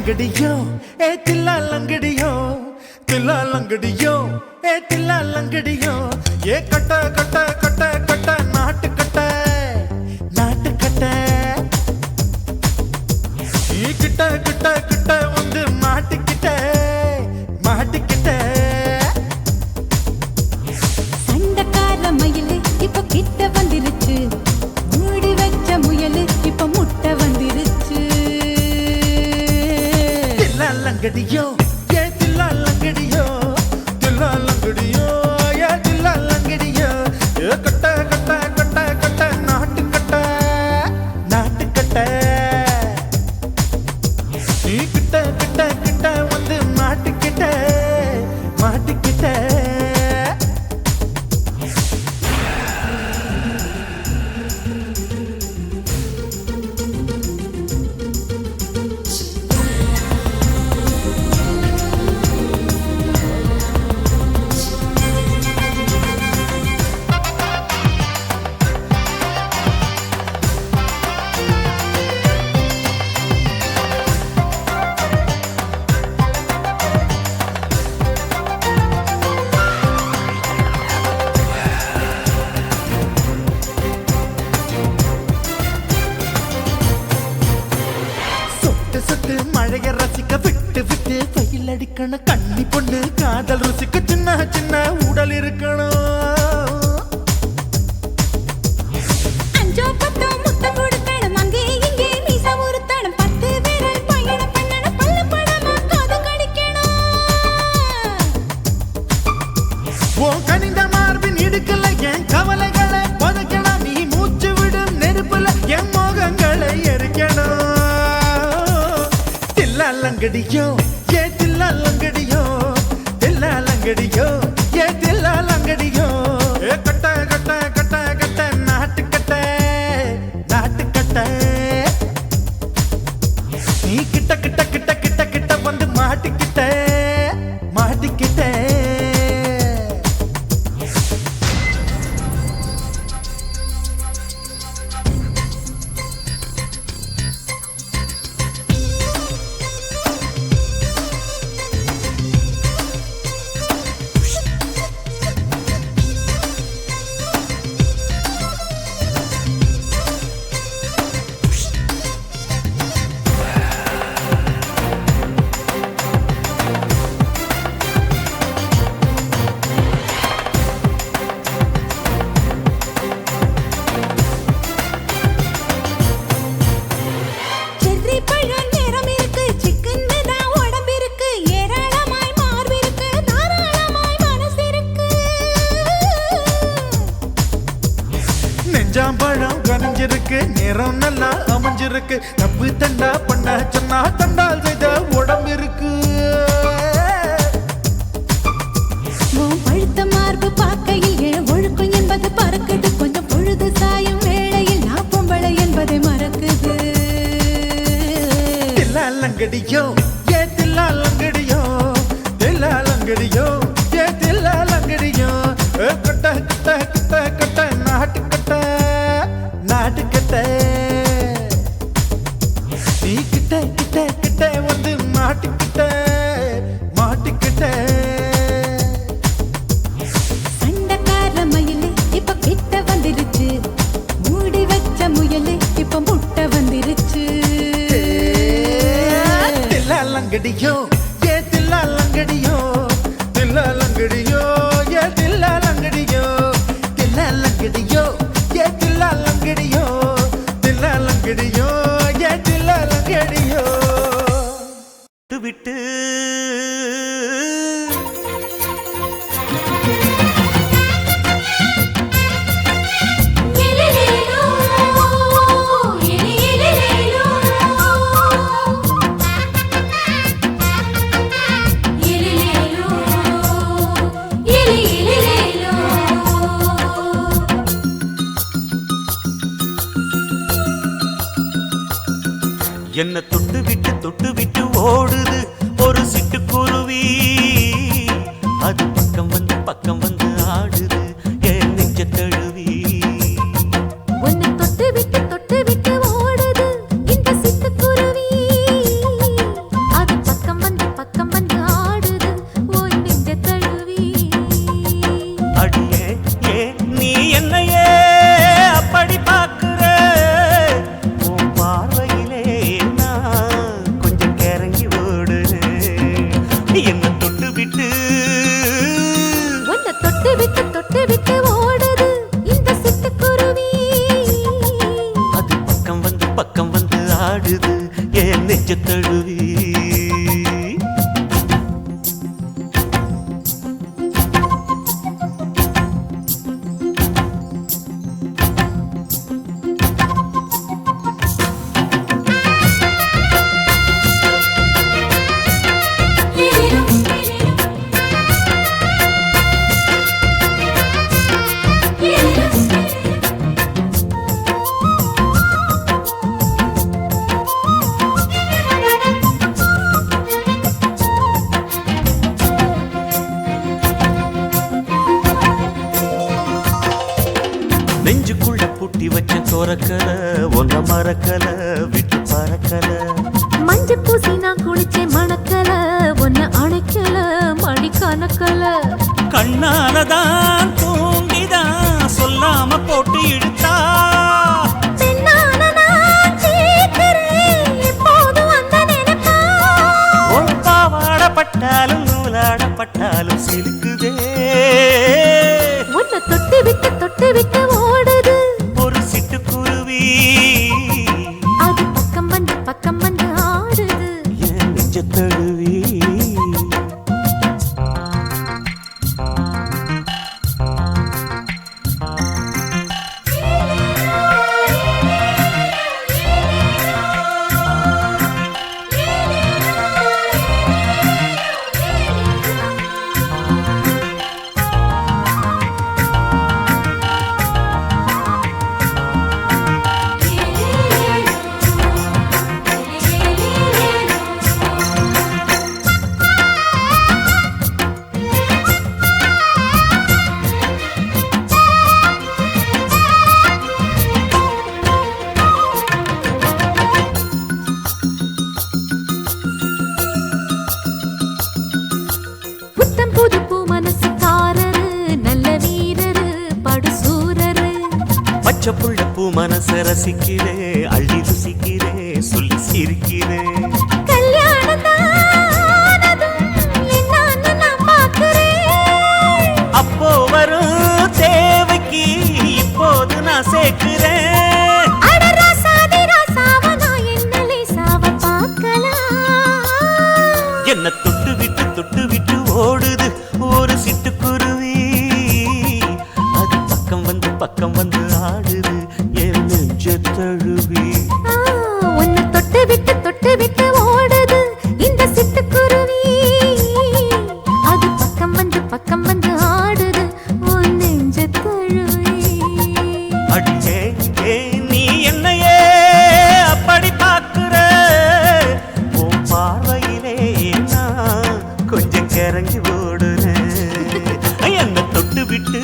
லங்கடியோ ஏ தில்லா லங்கடியோ தில்லா லங்கடியோ ஏ தில்லா லங்கடியோ ஏ கட்ட கட்ட கட்ட கட்ட நாட்டு கட்ட நாட்டு கட்ட நீ கிட்ட கிட்ட கிட்ட வந்து மாட்டிக்கிட்ட மாட்டிக்கிட்ட சண்டக்கார மயிலு இப்ப கிட்ட வந்துருச்சு மூடி வச்ச முயலு இப்ப முட்டை வந்துருச்சு தில்லா லங்கடியோ ஏ தில்லா லங்கடியோ தில்லா லங்கடியோ ஏ தில்லா லங்கடியோ ஏ கட்ட கட்ட கட்ட கட்ட நாட்டு கட்ட நாட்டு கட்ட நீ கிட்ட கிட்ட கிட்ட வந்து மாட்டிக்கிட்ட மாட்டிக்கிட்ட சொட்டு மழைய ரசிக்க விட்டு விட்டு வெயில் அடிக்கணும் கண்ணி பொண்ணு காதல் ருசிக்க சின்ன சின்ன உடல் இருக்கணும் அஞ்சோ பத்தோ முத்த கொடுக்கணும் அங்கே இங்கே மீச உருத்தணும் 10 விரல் பயணம் பண்ணணும் பல்ல படமா காது கடிக்கணும் ஓ கனிந்த மார்பின் இடுக்கல என் கவலைகளை பதக்கணும் நீ மூச்சு விடும் நெருப்புல என் மோகங்களை எரிக்கணும் தில்லா லங்கடியோ ஏ தில்லா லங்கடியோ தில்லா லங்கடியோ ஏ தில்லா லங்கடியோ ஏ கட்ட கட்ட கட்ட கட்ட நாட்டு கட்ட நாட்டு கட்ட நீ கிட்ட கிட்ட கிட்ட கிட்ட கிட்ட வந்து மாட்டிக்கிட்ட மாட்டிக்கிட்ட செர்ரி பழம் நிறம் இருக்கு சிக்கன்னு தான் உடம்பு இருக்கு ஏராளமாய் மார்பு இருக்கு தாராளமாய் மனசு இருக்கு நெஞ்சாம்பழம் கனிஞ்சிருக்கு நிறம் நல்லா அமைஞ்சிருக்கு தப்பு தண்டா பண்ண சொன்னா தண்டால் செய்த உடம்பு இருக்கு உன் பழுத்த மார்பு பார்க்கையில் என் ஒழுக்கம் என்பது பறக்குது கொஞ்சம் பொழுது சாயும் வேளையில் நான் பொம்பளை என்பதை மறக்குது தில்லா லங்கடியோ ஏ தில்லா லங்கடியோ தில்லா லங்கடியோ ஏ தில்லா லங்கடியோ ஏ கட்ட கட்ட கட்ட கட்ட நாட்டு கட்ட நாட்டு கட்ட நீ கிட்ட கிட்ட கிட்ட வந்து மாட்டிக்கிட்ட மாட்டிக்கிட்ட சண்டக்கார மயிலு இப்ப கிட்ட வந்துருச்சு மூடி வச்ச முயலு இப்ப முட்டை வந்துருச்சு தில்லா லங்கடியோ ஏ தில்லா லங்கடியோ தில்லா லங்கடியோ ஏ தில்லா லங்கடியோ தில்லா லங்கடியோ ஏ தில்லா லங்கடியோ தில்லா லங்கடியோ ஏ தில்லா லங்கடியோ விட்டு என்ன தொட்டு விட்டு ஓடுது ஒரு சிட்டுக்குருவி அது பக்கம் வந்து ஆடுது என் நெஞ்ச தழுவி உன்னை தொட்டு விட்டு ஓடுது இந்த சிட்டுக்குருவி கட்டி வச்ச தோரக்கல ஒன்ன மறக்கல விட்டு பறக்கல மஞ்ச பூசி நான் குளிச்சேன் மணக்கல ஒன்ன அணைக்கல மணி கணக்கல கண்ணாலதான் தூங்கிதான் சொல்லாம போட்டு இழுத்தா பெண்ணான நான் கேட்கிறேன் எப்போதும் அந்த நினைப்பா ஒரு பாவாடப்பட்டாலும் நூலாடப்பட்டாலும் சிலுக்குதே உன்னை தொட்டு விட்டு ஓடுது ஒரு சிட்டுக்குருவி அது பக்கம் வந்து ஆடுது என் நெஞ்ச தழுவி புத்தம் புது பூ மனசுக்காரரு நல்ல வீரரு படுசூரரு பச்சை புள்ள பூ மனச ரசிக்கிறே அள்ளி ருசிக்கிறே சொல்லி சிரிக்கிறே கல்யாணம் தானதும் என்னன்னு நான் பார்க்கிறேன் அப்போ வரும் தேவைக்கு இப்போது நான் சேர்க்கிறேன் அட ராசாதி ராசாவ நான் என்ன லேசாவ பார்க்கலாம் என்ன தொட்டு விட்டு ஓடுது ஒரு சிட்டுக்குருவி அது பக்கம் வந்து ஆடுது என் நெஞ்ச தழுவி உன்னை தொட்டு விட்டு ஓடுது இந்த சிட்டுக்குருவி அது பக்கம் வந்து ஆடுது உன் நெஞ்ச தழுவி அடியே நீ என்னையே அப்படி பார்க்கிற உன் பார்வையிலே நான் கொஞ்சம் கிறங்கி ஓடுறேன் என்ன தொட்டு விட்டு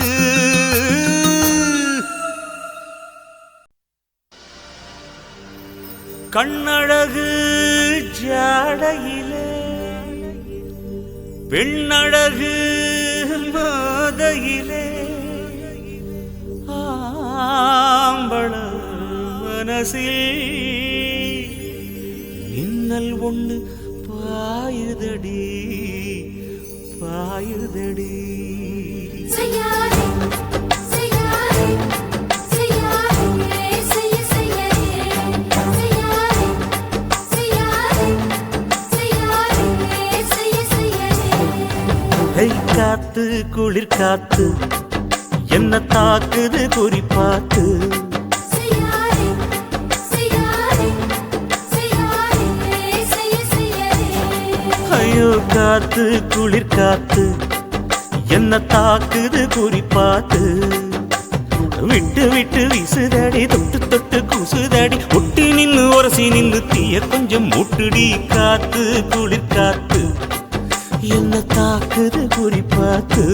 கண்ணழகு ஜாடையிலே பெண்ணழகு மாதையிலே ஆம்பள மனசில் மின்னல் ஒண்ணு பாயுதடி செய்யாதே செய்யாதே செய்யாதே செய்யாதே கை காத்து குளிர் காத்து என்ன தாக்குது குறிப்பாத்து ஐயோ காத்து குளிர் காத்து என்ன தாக்குது குறிப்பாத்து விட்டு வீசுதடி தொட்டு கூசுதடி ஒட்டி நின்னு உரசி நின்னு தீய கொஞ்சம் முட்டுடி காத்து குளிர் காத்து என்ன தாக்குது குறிப்பாத்து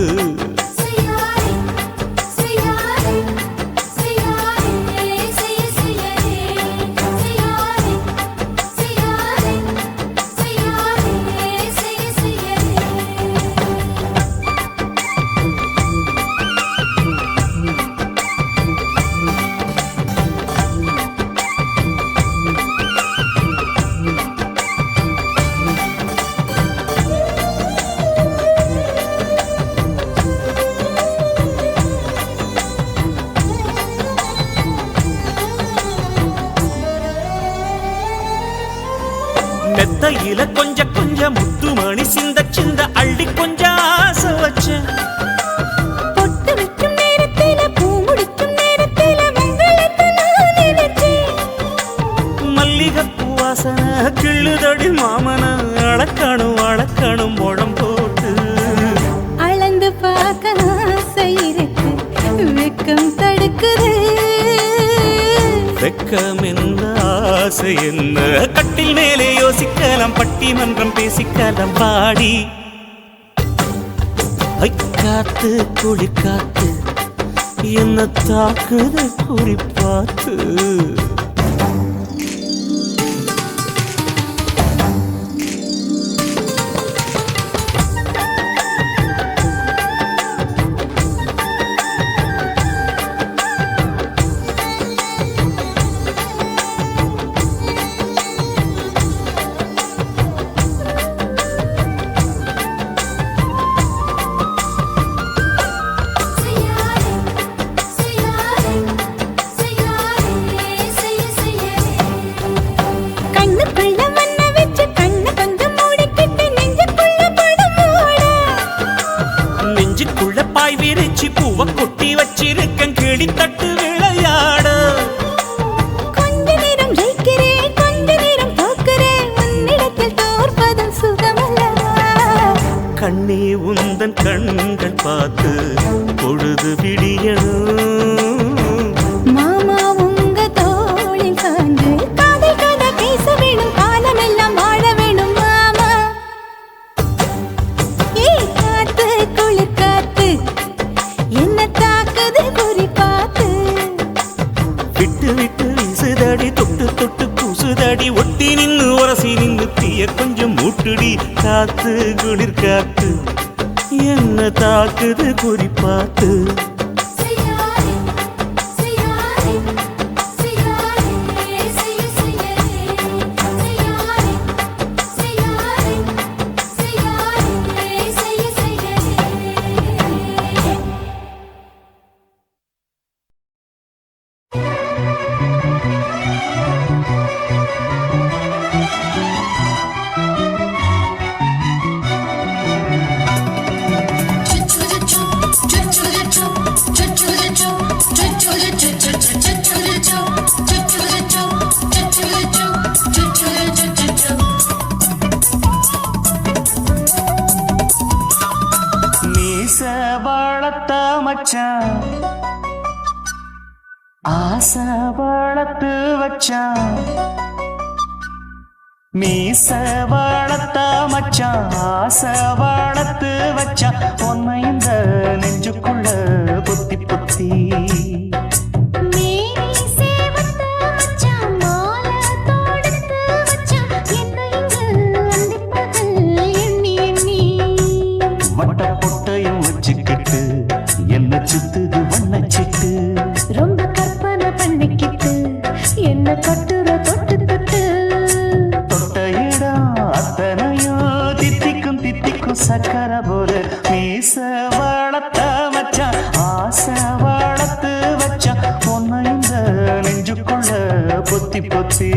மெத்தையில கொஞ்சம் முத்துமணி சிந்த அள்ளி கொஞ்சம் ஆசை வச்சேன் பொட்டு வைக்கும் நேரத்தில பூ முடிக்கும் நேரத்தில உங்களுக்கு நான் நினைச்சேன் மல்லிகைப்பூ வாசனை கிள்ளுதடி மாமன அளக்கணும் முழம் போட்டு அளந்து பார்க்க ஆசை இருக்கு வெக்கம் தடுக்குது வெக்கம் என்ன ஆசை என்ன கட்டில் மேலே யோசிக்கலாம் பட்டிமன்றம் பேசிக்கலாம் பாடி காத்து குளிர் காத்து என்ன தாக்குது குறிப்பாத்து பாய் விரிச்சி பூவ கொட்டி வச்சிருக்கேன் கிளி தட்டு விளையாட கொஞ்ச நேரம் ஜெயிக்கிறேன் கொஞ்ச நேரம் தோக்கிறேன் உன்னிடத்தில் தோற்பதும் சுகமல்லவா கண்ணே உந்தன் கண்கள் பார்த்து பொழுது விடியணும் மாமா உங்க தோளில் சார்ந்து காதல் கதை பேச வேணும் காலமெல்லாம் வாழ வேணும் மாமா ஏய் காத்து குளிர் காத்து என்ன தாக்குது குறி பார்த்து விட்டு விட்டு வீசுதடி தொட்டு தொட்டு கூசுதடி ஒட்டி நின்னு உரசி நின்னு தீய கொஞ்சம் மூட்டுடி காத்து குளிர் காத்து என்ன தாக்குது குறி பார்த்து மச்சான் ஆசை வளர்த்து வச்சான் மீச வளர்த்த மச்சான் ஆசை வளர்த்து வச்சான் உன்னை இந்த நெஞ்சுக்குள்ள புத்தி புத்தி என்ன சுத்துது வண்ணச்சிட்டு ரொம்ப கற்பனை பண்ணிக்கிட்டு என்ன கட்டுற தொட்டு தொட்டு தொட்ட இடம் அத்தனையும் தித்திக்கும் தித்திக்கும் சக்கர போல மீச வளர்த்த மச்சான் ஆசை வளர்த்து வச்சான் உன்னை இந்த நெஞ்சுக்குள்ள பொத்தி பொத்தி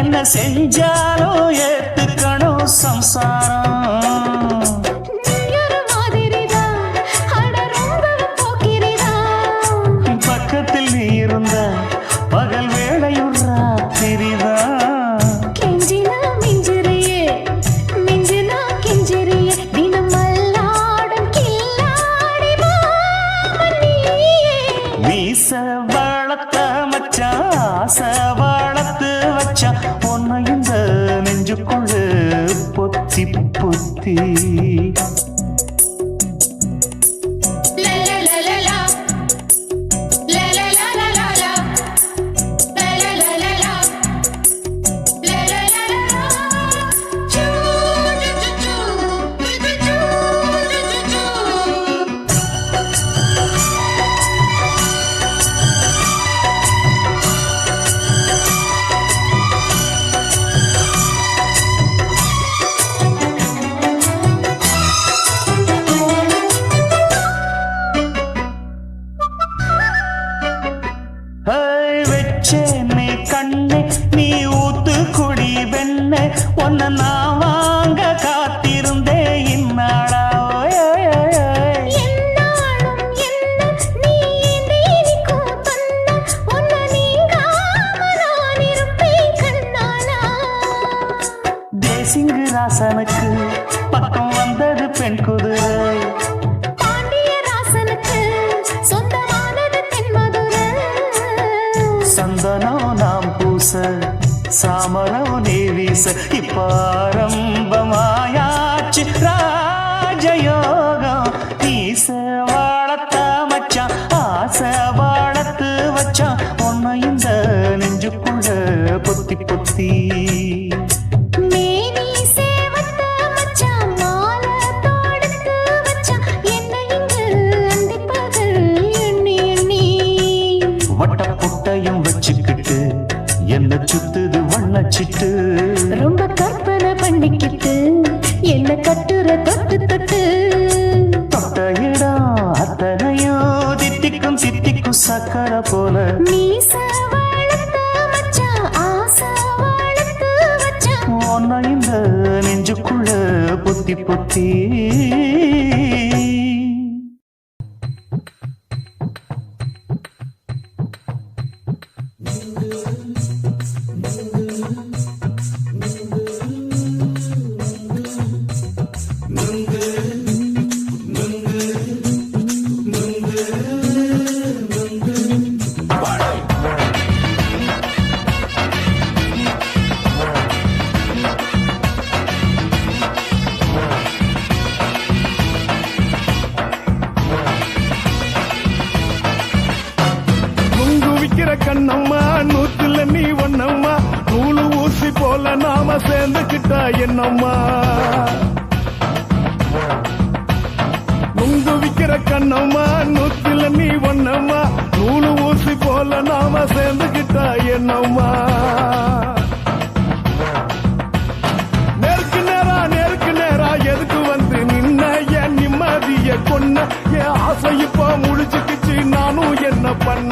என்ன செஞ்சாலும் ஏத்துக்கணும் சம்சாரம் பக்கத்தில் நீ இருந்த பகல் வேளையும் ராத்திரிதான் கெஞ்சினா மிஞ்சிரியே மிஞ்சினா கெஞ்சிரியே தினம் மல்லாடும் கில்லாடி மீச வளர்த்த மச்சான் ஆசை வளர்த்து வச்சான் உன்னை இந்த நெஞ்சுக்குள்ள பொத்தி பொத்தி ராஜயோகம் நீச வாழத்த மச்சான் ஆசை வாழத்து வச்சான் உன்னை இந்த நெஞ்சுக்குள்ள பொத்தி பொத்தி மேனி சேவத்த மச்சான் மாலை தொடுத்து வச்சான் என்னை இங்கு அந்திப்பகல் எண்ணி எண்ணி வட்ட புட்டையும் வச்சுக்கிட்டு என்ன சுத்துது வண்ணச்சிட்டு ரொம்ப கற்பனை பண்ணிக்கிட்டு என்ன கட்டுற தொட்டு தொட்டு தொட்ட இடம் அத்தனையோ தித்திக்கும் சித்திக்கும் சக்கரை போல மீச வளர்த்த மச்சான் ஆசை வளர்த்து வச்சான் உன்னை இந்த நெஞ்சுக்குள்ள பொத்தி பொத்தி கண்ணம்மா நூத்துல நீ ஒண்ணம்மா நூலு ஊசி போல நாம சேர்ந்துக்கிட்டா என்னம்மா நுங்கு விக்கிற கண்ணம்மா நூத்துல நீ ஒண்ணம்மா நூலு ஊசி போல நாம சேர்ந்துக்கிட்டா என்னம்மா நேருக்கு நேரா எதுக்கு வந்து நின்ன என் நிம்மதிய கொன்ன என் ஆசை இப்ப முடிச்சுக்கிச்சு நானும் என்ன பண்ண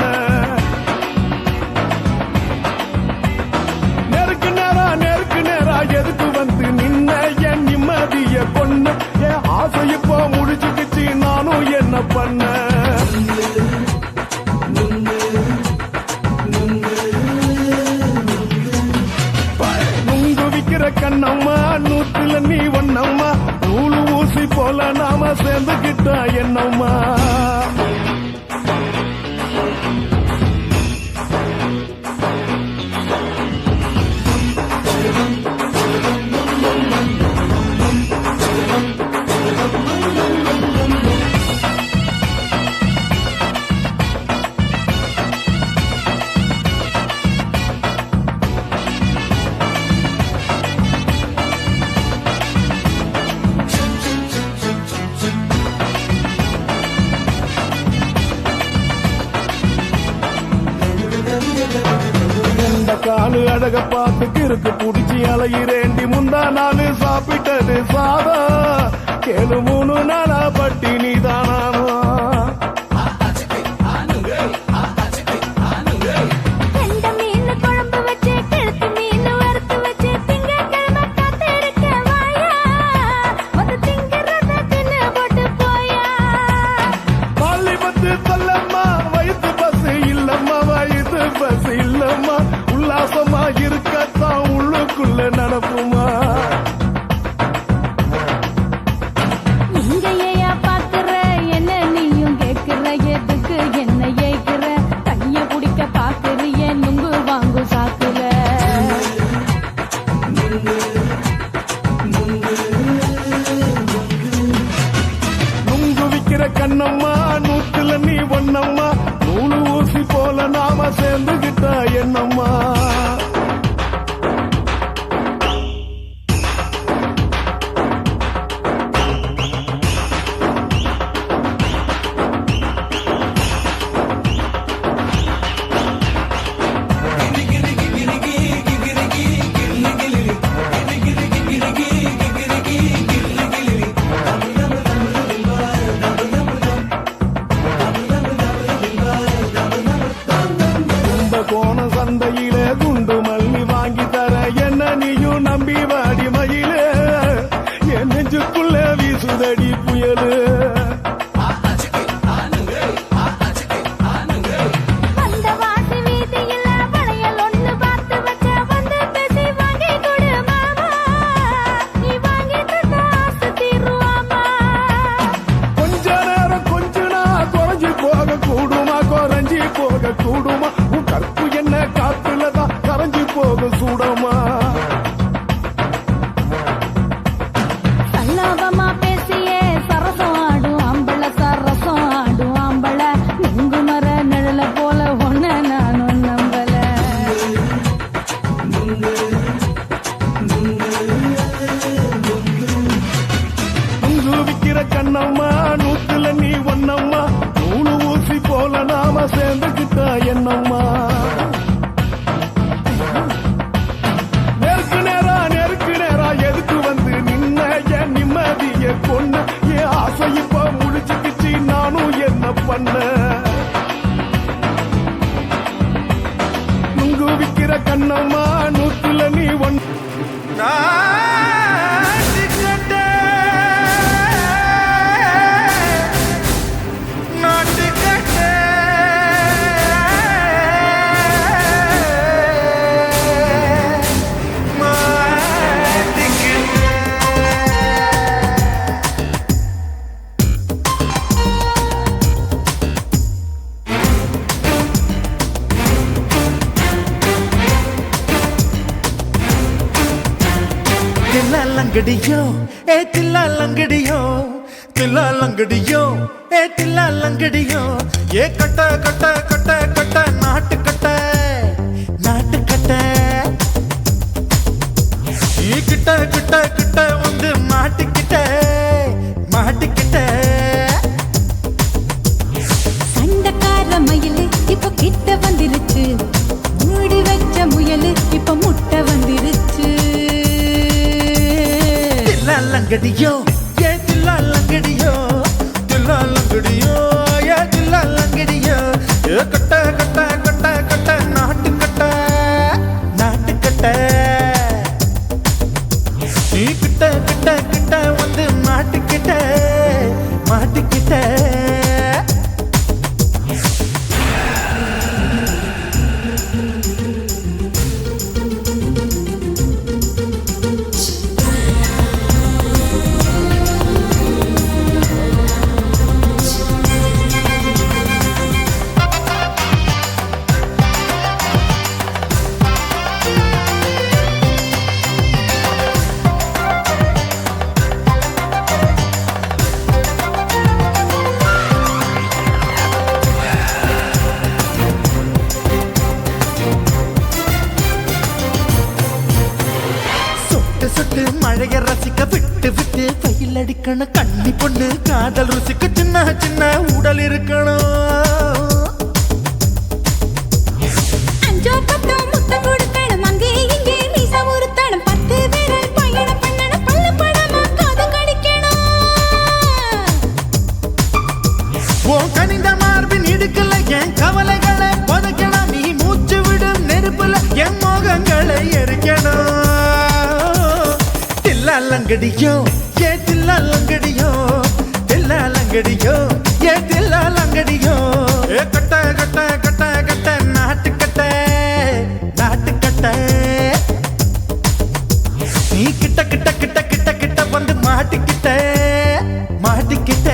எதுக்கு வந்து நின்ன என் நிம்மதிய கொன்ன என் ஆசை இப்போ முடிச்சுக்கிச்சு நானும் என்ன பண்ண நுங்கு விக்கிற கண்ணம்மா நூத்துல நீ ஒண்ணம்மா நூலு ஊசி போல நாம சேர்ந்துக்கிட்டா என்னம்மா காலு அழக பார்த்து கிறுக்கு புடிச்சி அலையிறேண்டி முந்தா நாலு சாப்பிட்டது சாதம் கேளு 3 நாளா பட்டினி தானானோ உல்லாசமா இருக்கத்தான் உள்ளுக்குள்ள நடப்புமா நீங்க ஏயா பாக்குற என்ன நீயும் கேட்கிற எதுக்கு என்ன ஏய்க்கிற கைய பிடிக்க பாக்குறிய நுங்கு வாங்கு சாக்குற நுங்கு விக்கிற கண்ணம்மா நூத்துல நீ ஒண்ணம்மா நூலு ஊசி போல நாம சேர்ந்துகிட்டா என்னம்மா சந்தையிலே குண்டு மல்லி வாங்கி தர என்ன நீயும் நம்பி வாடி மயிலே என் நெஞ்சுக்குள்ள வீசுதடி புயலு கொஞ்ச நேரம் கொஞ்சனா குறைஞ்சி போக கூடுமா குறைஞ்சி போக கூடுமா உன் கற்பு என்ன காத்துலதான் கரைஞ்சி போக சூடமா சல்லாவம் விக்கிற கண்ணம்மா நூத்துல நீ ஒன்னம்மா நூலு ஊசி போல நாம சேர்ந்துக்கிட்டா என்னம்மா நெருக்கு நேரா எதுக்கு வந்து நின்ன என் நிம்மதிய கொண்டு என் ஆசை இப்ப முடிச்சுக்கிச்சு நானும் என்ன பண்ண நுங்கு விக்கிற கண்ணம்மா நூத்துல நீ ஒன் லங்கடியோ ஏ தில்லா லங்கடியோ தில்லா லங்கடியோ ஏ தில்லா லங்கடியோ ஏ கட்ட கட்ட கட்ட கட்ட நாட்டு கட்ட நாட்டு கட்ட நீ கிட்ட கிட்ட கிட்ட வந்து மாட்டிக்கிட்ட மாட்டிக்கிட்ட சண்டக்கார மயிலு இப்ப கிட்ட வந்துருச்சு மூடி வச்ச முயலு இப்ப முட்டை வந்துருச்சு லங்கடியோ ஏ தில்லா லங்கடியோ தில்லா லங்கடியோ ஏ தில்லா லங்கடியோ ஏ கட்ட கட்ட கட்ட கட்ட நாட்டு கட்ட நாட்டு கட்ட நீ கிட்ட கிட்ட கிட்ட வந்து மாட்டிக்கிட்ட மாட்டிக்கிட்ட சொட்டு மழைய ரசிக்க விட்டு விட்டு பயில் அடிக்கணும் கண்ணி பொண்ணு காதல் ருசிக்க சின்ன சின்ன உடல் இருக்கணும் அஞ்சோ பத்தோ முத்தம் கொடுக்கணும் அங்கே இங்கே மீச உறுத்தணும் 10 விரல் பயணம் பண்ணணும் பல்லு படமா காது கடிக்கணும் ஓ கனிந்த மார்பின் இடுக்கல என் கவலைகளை பதுக்கணும் நீ மூச்சு விடும் நெருப்புல என் மோகங்களை எரிக்கணும் லங்கடியோ ஏ தில்லா லங்கடியோ தில்லா லங்கடியோ ஏ தில்லா லங்கடியோ ஏ கட்ட கட்ட கட்ட கட்ட நாட்டு கட்ட நாட்டு கட்ட நீ கிட்ட கிட்ட கிட்ட கிட்ட கிட்ட வந்து மாட்டிக்கிட்ட மாட்டிக்கிட்ட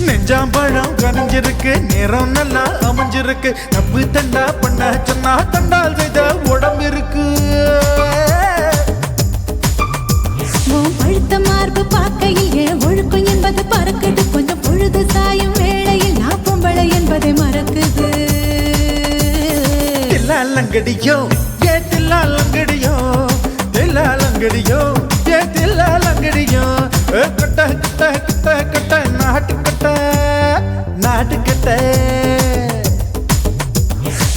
நெஞ்சாம்பழம் கனிஞ்சிருக்கு நேரம் நல்லா அமைஞ்சிருக்கு தப்பு தண்டா பண்ண சொன்னா தண்டால் செய்த உடம்பு இருக்கு பழுத்த மார்பு பார்க்கையில் ஒழுக்கம் என்பது பறக்குது கொஞ்சம் பொழுது சாயும் வேளையில் நான் பொம்பளை என்பதை மறக்குது தில்லா லங்கடியோ ஏ தில்லா லங்கடியோ தில்லா லங்கடியோ ஏ தில்லா லங்கடியோ கட்ட கட்ட கட்ட கட்ட நாட்டு கட்ட நாட்டு கட்ட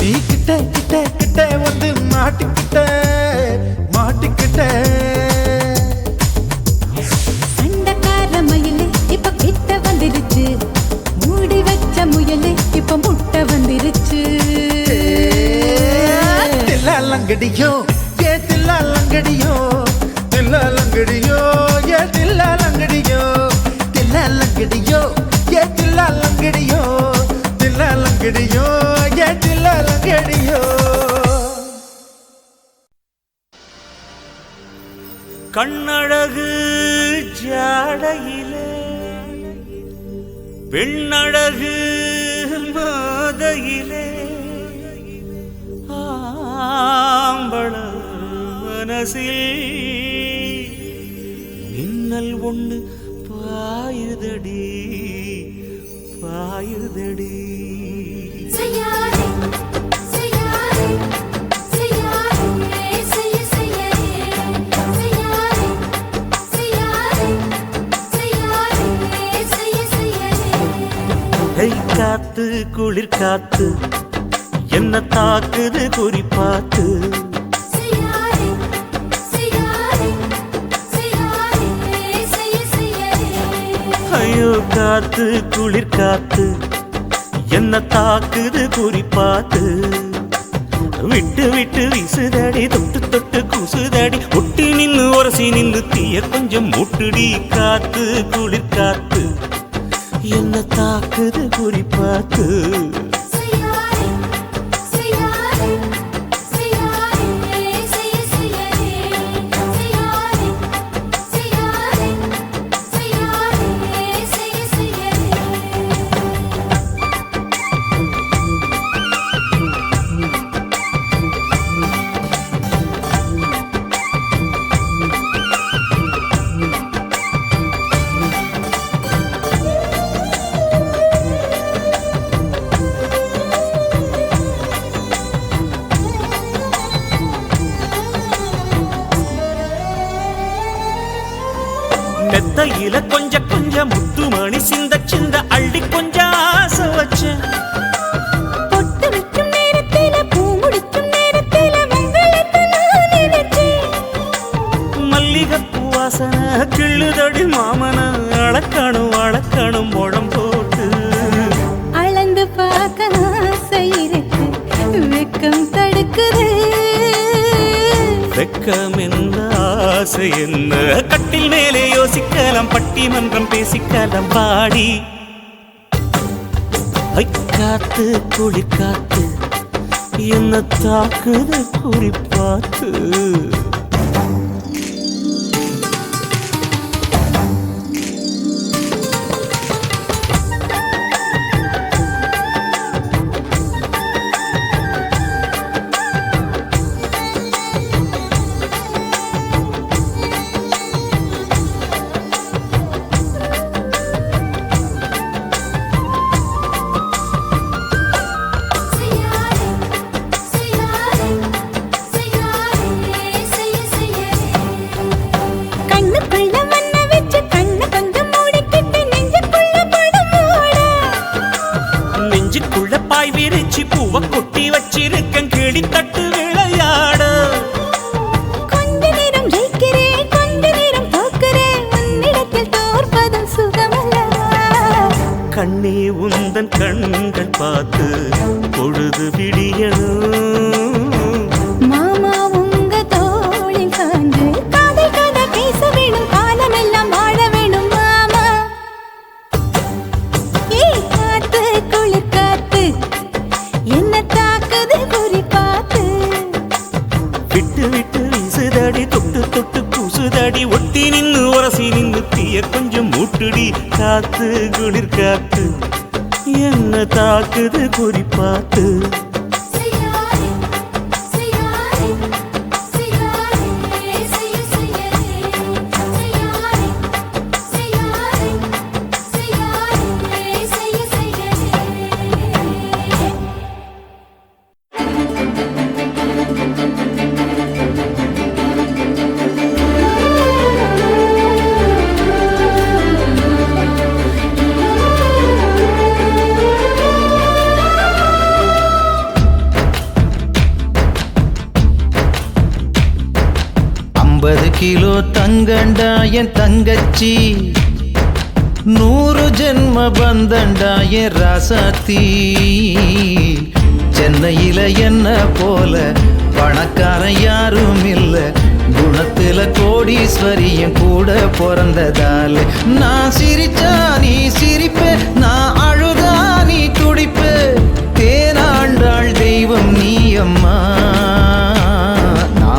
நீ கிட்ட கிட்ட கிட்ட வந்து மாட்டிக்கிட்ட மாட்டிக்கிட்ட சண்டக்கார மயிலு இப்ப கிட்ட வந்துருச்சு மூடி வச்ச முயலு இப்ப முட்டை வந்துருச்சு தில்லா லங்கடியோ ஏ தில்லா லங்கடியோ கண்ணழகு ஜாடையிலே பெண்ணழகு மாதையிலே ஆம்பள மனசில் மின்னல் ஒண்ணு பாயுதடி பாயுதடி காத்து குளிர் காத்து என்ன தாக்குது குறிப்பாத்து ஐயோ காத்து குளிர் காத்து என்ன தாக்குது குறிப்பாத்து விட்டு விட்டு வீசுதடி தொட்டு தொட்டு கூசுதடி ஒட்டி நின்னு உரசி நின்னு தீய கொஞ்சம் முட்டுடி காத்து குளிர் காத்து என்ன தாக்குது குறிப்பாத்து மெத்தையில கொஞ்சம் கொஞ்சம் முத்துமணி சிந்த சிந்த அள்ளி கொஞ்சம் ஆசை வச்சேன் பொட்டு வைக்கும் நேரத்தில பூ முடிக்கும் நேரத்தில உங்களுக்கு நான் நினைச்சேன் மல்லிகைப்பூ வாசனை கிள்ளுதடி மாமன அளக்கணும் அளக்கணும் முழம் போட்டு அளந்து பார்க்க ஆசை இருக்கு வெக்கம் தடுக்குது வெக்கம் என்ன ஆசை என்ன கட்டில் மேலே யோசிக்கலாம் பட்டிமன்றம் பேசிக்கலாம் பாடி காத்து குளிர் காத்து என்ன தாக்குது குறிப்பாத்து பாய் விரிச்சி பூவ கொட்டி வச்சிருக்கேன் கிளி தட்டு விளையாட கொஞ்ச நேரம் ஜெயிக்கிறேன் கொஞ்ச நேரம் தோக்கிறேன் உன்னிடத்தில் தோற்பதும் சுகமல்லவா கண்ணே உந்தன் கண்கள் பார்த்து பொழுது விடியணும் மாமா உங்க தோளில் சார்ந்து காதல் கதை பேச வேணும் காலமெல்லாம் வாழ வேணும் மாமா காத்து குளிர் காத்து என்ன தாக்குது குறிப்பாத்து விட்டு விட்டு வீசுதடி தொட்டு தொட்டு கூசுதடி ஒட்டி நின்னு உரசி நின்னு தீய கொஞ்சம் மூட்டுடி காத்து குளிர் காத்து என்ன தாக்குது குறிப்பாத்து கிலோ தங்கண்டா என் தங்கச்சி 100 ஜென்ம பந்தண்டா என் ராசாத்தி சென்னையில என்ன போல பணக்காரன் யாரும் இல்ல குணத்துல கோடீஸ்வரியும் கூட பிறந்ததால நான் சிரிச்சா நீ சிரிப்ப நான் அழுதா நீ துடிப்ப தேனாண்டாள் தெய்வம் நீ அம்மா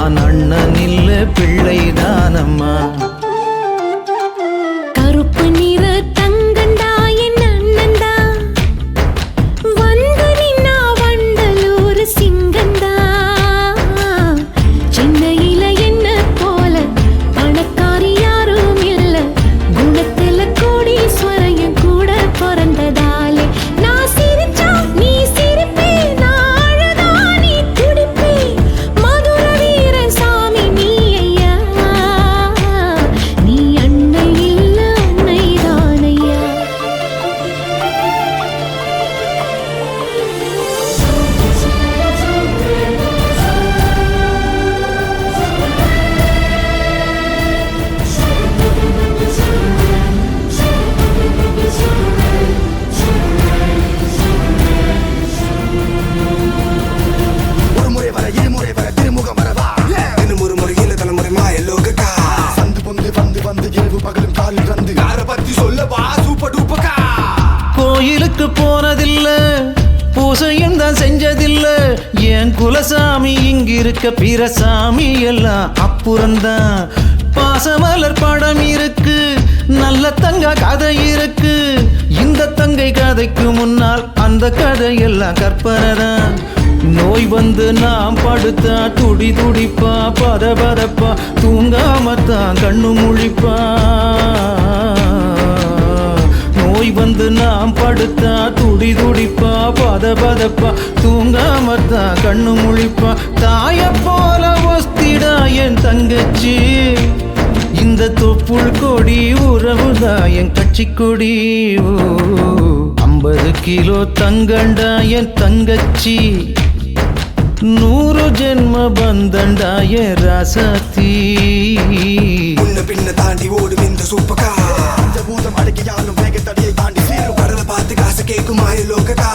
நான் அண்ணன் இல்ல பிள்ளை தானம் அம்மா. கருப்பு நிற தங்கண்டா என் அண்ணந்தா வந்து நின்னா வண்டலூர் சிங்கந்தா சென்னையில என்ன போல பணக்காரி யாரும் இல்ல குணத்துல கோடீஸ்வரன் கூட பிறந்ததாலே நான் சிரிச்சா நீ சிரிப்பே நான் அழுதா நீ துடிப்பே மதுர வீர சாமி நீ ஐயா நீ அன்னை இல்ல அன்னைதான் ஐயா. ஒரு முறை வர இருமுறை வர திருமுகம் வரவா இன்னும் ஒரு முறை இல்ல தலைமுறை மாயலோகக்கா சந்து பொந்து வந்து வந்து இரவு பகலும் காலில் வந்து யார பத்தி சொல்லவா சூப்பர் டூப்பக்கா. கோயிலுக்கு போனதில்ல பூசையும் தான் செஞ்சதில்ல என் குலசாமி இங்கிருக்க பிற சாமி எல்லாம் அப்புறம்தான். பாசமலர் படம் இருக்கு நல்ல தங்க கதை இருக்கு இந்த தங்கை கதைக்கு முன்னால் அந்த கதையெல்லாம் கற்பனை தான். நோய் வந்து நாம் படுத்தா துடி துடிப்பா பத பதப்பா தூங்காமத்தான் கண்ணு முழிப்பா. நோய் வந்து நாம் படுத்தா துடி துடிப்பா பத பதப்பா தூங்காமத்தான் கண்ணு முழிப்பா. தாய போல வஸ்திடா என் தங்கச்சி இந்த தொப்புள் கொடி உறவுதா என் கட்சி கொடி. 50 கிலோ தங்கண்டா என் தங்கச்சி 100 ஜென்ம பந்தண்டா என் ராசாத்தி. முன்ன பின்ன தாண்டி ஓடும் இந்த சூப்பக்கா இந்த பூதம் அடக்கியாலும் வேக தடியை தாண்டி சீரும் கடலை பார்த்து காசு கேட்கும் மாயலோகக்கா.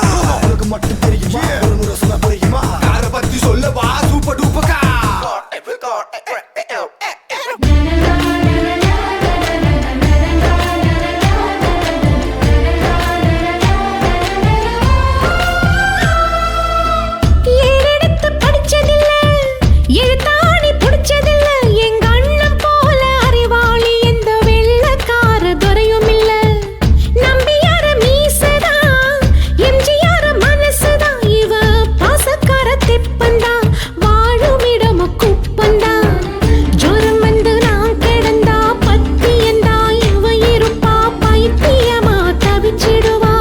உனக்கு மட்டும் தெரியுமா ஒரு முறை சொல்ல புரியுமா யார பத்தி சொல்லவா சூப்பர் டூப்பக்கா. ஏறெடுத்து படிச்சதில்ல எழுத்தாணி புடிச்சதில்ல எங்க அண்ணன் போல அறிவாளி எந்த வெள்ளக்கார துறையும் இல்ல. நம்பியார மீசதா எம்ஜிஆர் மனசுதா இவ பாசக்கார தெப்பந்தா வாழும் இடம குப்பந்தா. ஜோரம் வந்து நான் கிடந்தா பத்தியந்தா இவ இருப்பா பைத்தியமா தவிச்சிடுவா.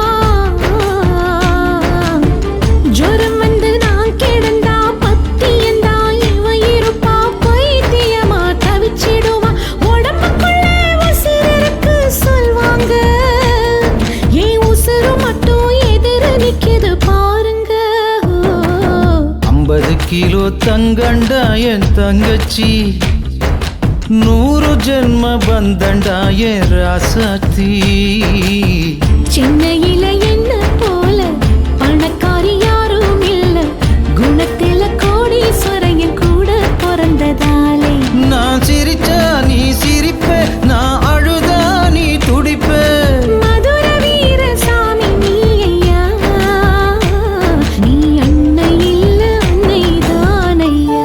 ஜோரம் வந்து நான் கிடந்தா பத்தியந்தா இவ இருப்பா பைத்தியமா தவிச்சிடுவா. உடம்புக்குள்ள உசுர் இருக்கு சொல்வாங்க ஏன் உசுறு மட்டும் எதிர நிக்குது பாருங்க. 50 கிலோ தங்கண்டா என் தங்கச்சி 100 ஜென்ம பந்தண்டா என் ராசாத்தி. சென்னையில என்ன போல பணக்காரி யாரும் இல்ல குணத்தில கோடீஸ்வரன் கூட பிறந்ததாலே நான் சிரிச்சா நீ சிரிப்ப நான் அழுதா நீ துடிப்ப. மதுர வீர சாமி நீ ஐயா நீ அன்னை இல்ல அன்னைதான் ஐயா.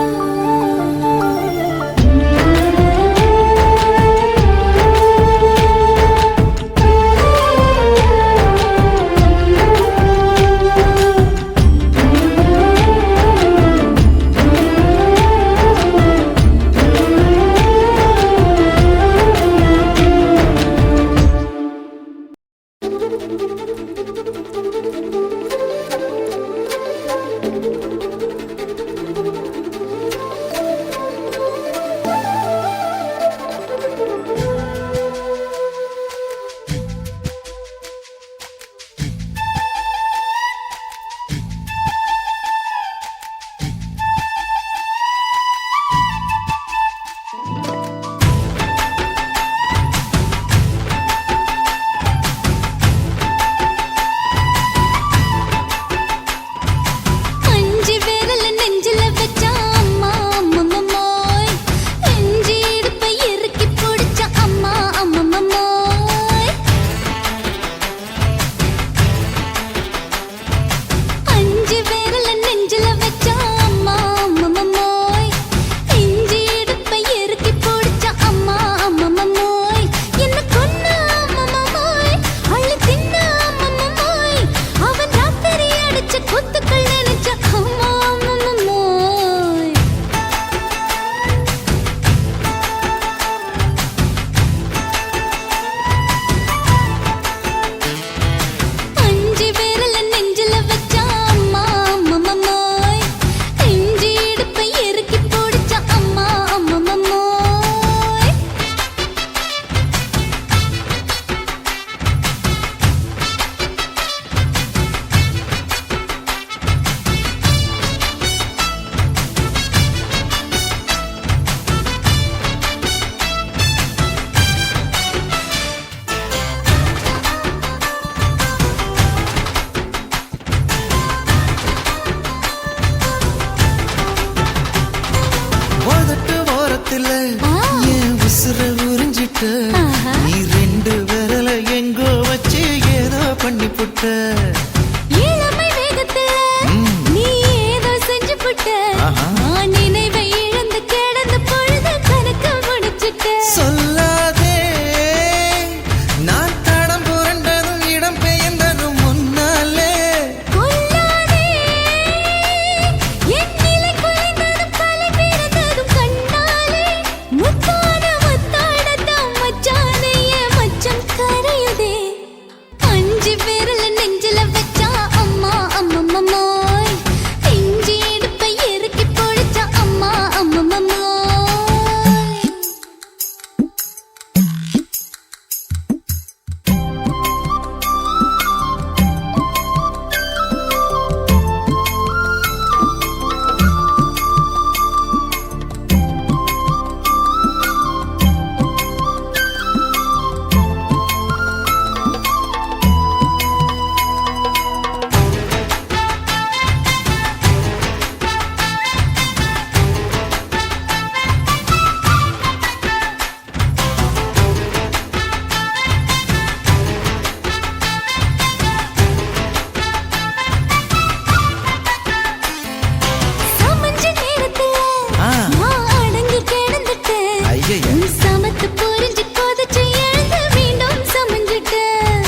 உசுர உறிஞ்சிட்ட ஆஹா. நீ ரெண்டு விரல எங்கோ வச்சு ஏதோ பண்ணி புட்ட இளமை வேகத்துல நீ ஏதோ செஞ்சு புட்ட ஆஹா. நான் நினைவை இழந்து கிடந்து பொழுது கணக்கு முடிச்சிட்ட சொல்லாதே நான் தடம் புரண்டதும் இடம் பெயர்ந்ததும் முன்னாலே கொல்லாதே என் நிலை குலைந்ததும் தலை பிறந்ததும் கண்ணாலே முத்தான முத்தாடத்தான் மச்சானே என் மச்சம் கரையுதே அஞ்சு விரல நெஞ்சில வச்சா அம்மா அம்மம்மம்மோய் இஞ்சி இடுப்பை இறுக்கி பொழிச்சா அம்மா அம்மம்மம்மோய் சமஞ்ச நேரத்துல ஆ. நான் அடங்கி கிடந்துட்டேன் ஐயைய. உன் சமத்து புரிஞ்சு கொதிச்சு எழுந்து மீண்டும் சமஞ்சிட்டேன்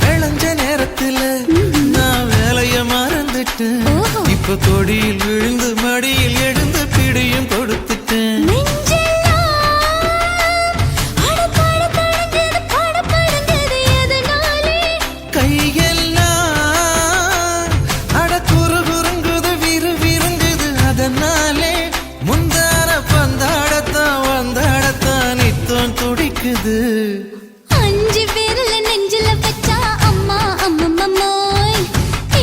விளைஞ்ச நேரத்துல நான் வேலைய மறந்துட்டேன் ஓஹோ. இப்ப கொடியில் விழுந்து மடியில் எழுந்து பிடியும் கொடுத்துட்டேன் நெஞ்செல்லாம் அடப்பாட தடங்குது படபடங்குது எதனாலே கையெல்லாம் அட குறுகுறுங்குது விறுவிறுங்குது அதனாலே முந்தார பந்தாடத்தான் வந்தாடத்தான் நித்தம் துடிக்குது அஞ்சு விரல நெஞ்சில வச்சா அம்மா அம்மம்மம்மோய்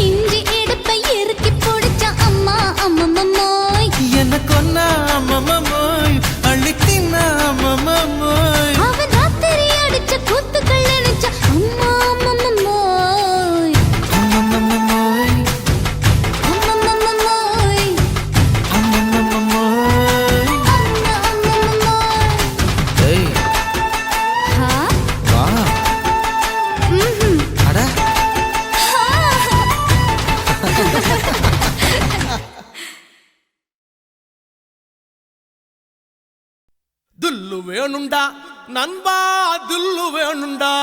இஞ்சி இடுப்பை இறுக்கி பொடிச்சா அம்மா அம்மம்மம்மோய் என்ன கொன்னா அம்மம்மோய் அள்ளி தின்னா அம்மம்மோய் அவன் ராத்திரி அடிச்ச கூத்துக்கள் நினைச்ச அம்மா அம்மம்மம்மோய் அம்மம்மோய் அம்மம்மம்மோய் அம்மம்மோய் அம்மா அம்மம்மம்மோய் ஏய் ஹா வா ம்ஹும் அட துல்லு வேணுண்டா நண்பா துல்லு வேணுண்டா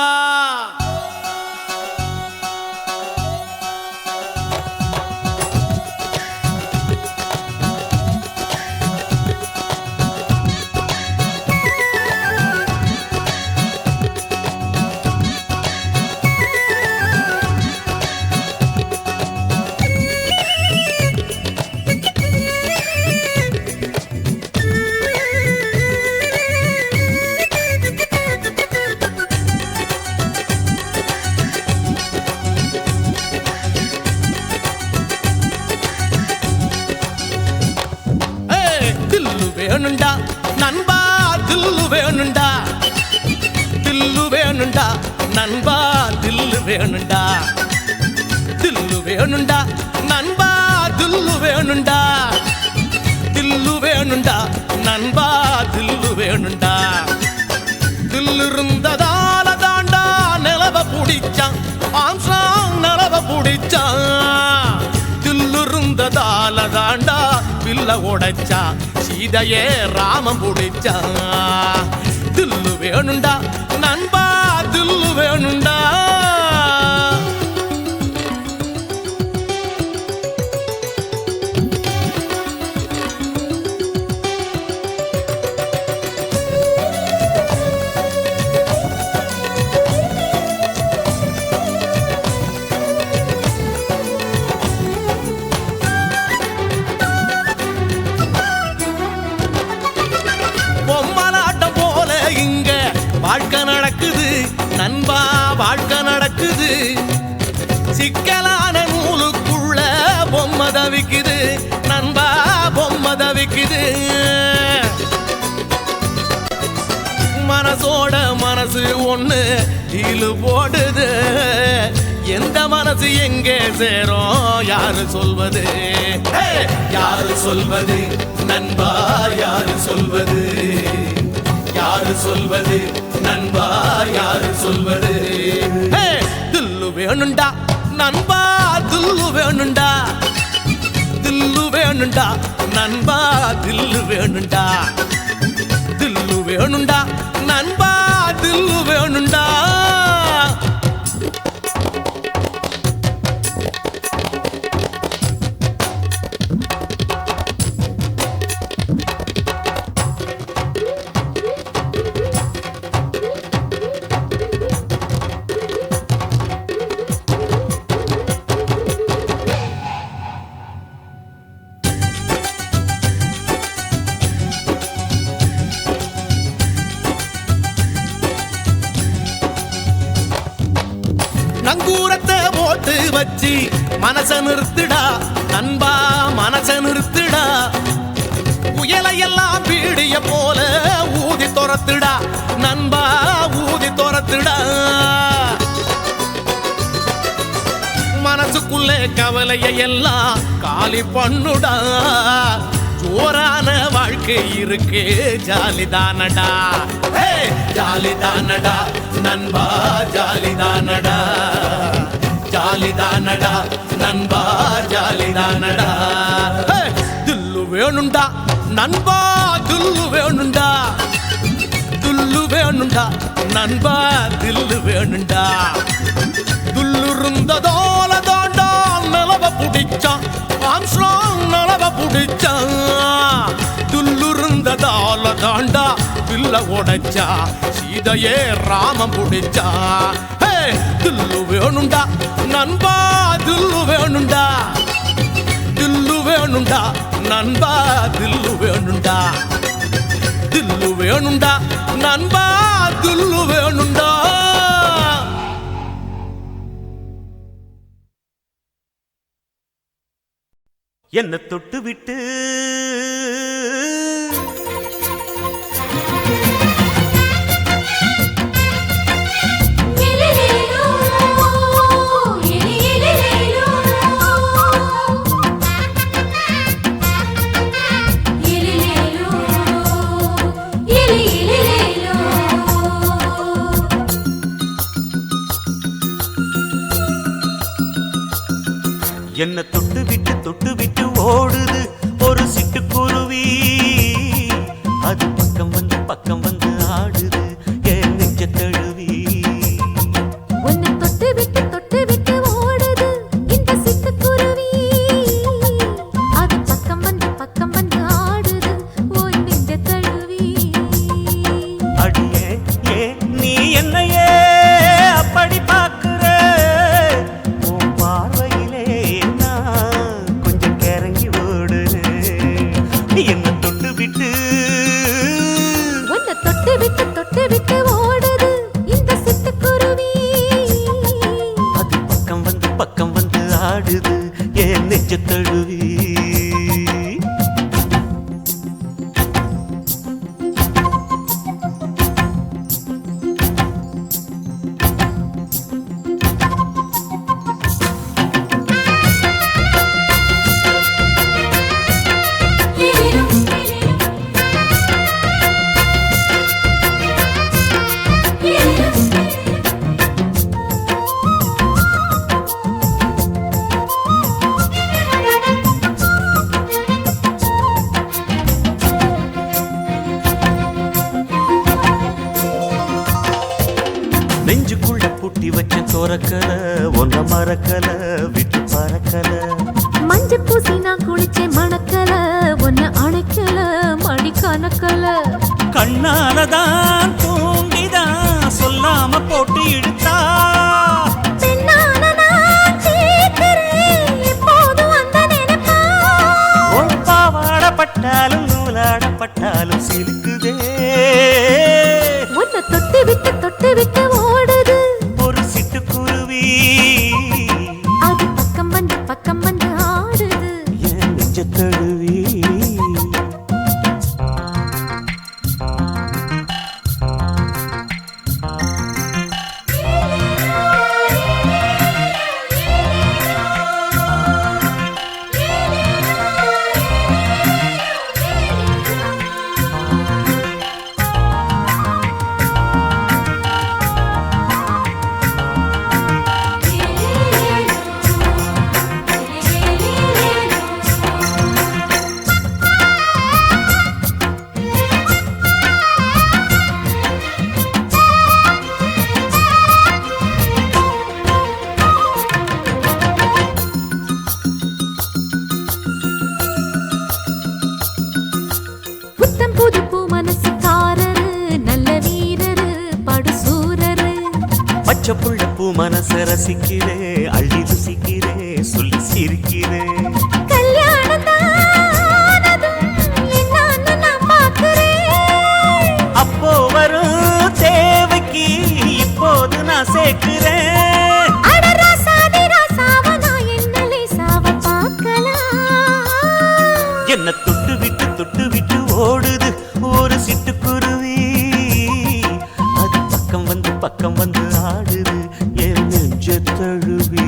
தில்லு வேணுண்டா நண்பா தில்லு வேணுண்டா தில்லு வேணுண்டா நண்பா தில்லு வேணுண்டா தில்லு வேணுண்டா நண்பா தில்லு வேணுண்டா தில்லு வேணுண்டா நண்பா தில்லு வேணுண்டா தில்லு இருந்ததால தாண்டா நிலவ புடிச்சான் ஆம்சாங் நிலவ புடிச்சான் தில்லு இருந்ததால தாண்டா வில்ல உடைச்சா சீதையே ராமம் புடிச்சா தில்லு வேணுண்டா நண்பா தில்லு வேணுண்டா பொம்மலாட்டம் போல இங்க வாழ்க்கை நடக்குது நண்பா வாழ்க்கை நடக்குது சிக்கலான நூலுக்குள்ள பொம்மை தவிக்குது நண்பா பொம்மை தவிக்குது மனசோட மனசு ஒண்ணு கீழு போடுது எந்த மனசு எங்கே சேரும் யாரு சொல்வது யாரு சொல்வது நண்பா யாரு சொல்வது யாரு யாரு சொல்வது நண்பா யாரு சொல்வது தில்லு வேணுண்டா நண்பா தில்லு வேணுண்டா தில்லு வேணுண்டா நண்பா தில்லு வேணுண்டா தில்லு வேணுண்டா நண்பா தில்லு வேணுண்டா நங்கூரத்தை போட்டு வச்சி மனச நிறுத்துடா நண்பா மனச நிறுத்துடா புயலையெல்லாம் பீடிய போல ஊதி துரத்துடா நண்பா ஊதி துரத்துடா மனசுக்குள்ளே கவலைய எல்லாம் காலி பண்ணுடா ஜோரான வாழ்க்கை இருக்கு ஜாலிதானடா ஜாலிதானடா நண்பா ஜாலிதானடா ஜாலிதானடா நண்பா ஜாலிதானடா தில்லு வேணுண்டா நண்பா தில்லு வேணுண்டா தில்லு வேணுண்டா நண்பா தில்லு வேணுண்டா துல்லு இருந்ததோல தாண்டா நிலவ புடிச்சான் ஆம்ஸ்ட்ராங் நிலவ புடிச்சான் துல்லு இருந்ததால தாண்டா பில்ல உடைச்சா சீதையே ராமம் புடிச்சா தில்லு வேணுண்டா நண்பா தில்லு வேணுண்டா தில்லு வேணுண்டா நண்பா தில்லு வேணுண்டா தில்லு வேணுண்டா நண்பா தில்லு வேணுண்டா என்ன தொட்டு விட்டு என்ன தொட்டு விட்டு ஓடுது ஒரு சிட்டுக்குருவி அது பக்கம் வந்து ஆடுது என் நெஞ்ச தழுவி உன்னை தொட்டு விட்டு ஓடுது இந்த சிட்டுக்குருவி அது பக்கம் வந்து ஆடுது உன் நெஞ்ச தழுவி அடியே ஏ நீ என்னையே அப்படி பார்க்கிற உன் பார்வையிலே நான் கொஞ்சம் கிறங்கி ஓடு என்ன தொட்டு விட்டு உன்னை தொட்டு விட்டு ஓடுது இந்த சிட்டுக்குருவி அது பக்கம் வந்து ஆடுது என் நெஞ்ச தழுவி நெஞ்சுக்குள்ள புட்டி வச்ச தோரக்கல ஒன்ன மறக்கல விட்டு பறக்கல மஞ்ச பூசி நான் குளிச்சேன் மணக்கல உன்னை அணைக்கல மடி கணக்கல கண்ணாலதான் தூங்கிதான் சொல்லாம போட்டு இழுத்தா பெண்ணான நான் கேட்கிறேன் எப்போதும் அந்த நினைப்பா உன் பாவாடப்பட்டாலும் நூலாடப்பட்டாலும் சிலுக்குதே உன்னை தொட்டு விட்டு ஓடுது ஒரு சிட்டுக்குருவி அது பக்கம் வந்து ஆடுது என் நெஞ்ச தழுவி பச்சை புள்ள பூ மனச ரசிக்கிறேன், அள்ளி ருசிக்கிறேன், சொல்லி சிரிக்கிறேன். அப்போ வரும் தேவைக்கு இப்போது நான் சேர்க்கிறேன். என்ன தொட்டு விட்டு ஓடுது ஒரு சிட்டுக்குருவி, அது பக்கம் வந்து ஆடுது என் நெஞ்ச தழுவி.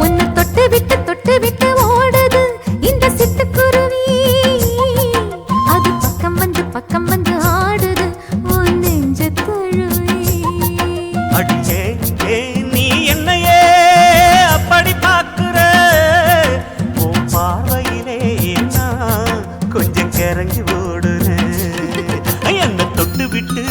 உன்னை தொட்டு விட்டு ஓடுது இந்த சிட்டுக்குருவி, அது பக்கம் வந்து ஆடுது உன் நெஞ்ச தழுவி. அடியே நீ என்னையே அப்படி பார்க்கிற, உன் பார்வையிலே நான் கொஞ்சம் கிறங்கி ஓடுறேன். என்ன தொட்டு விட்டு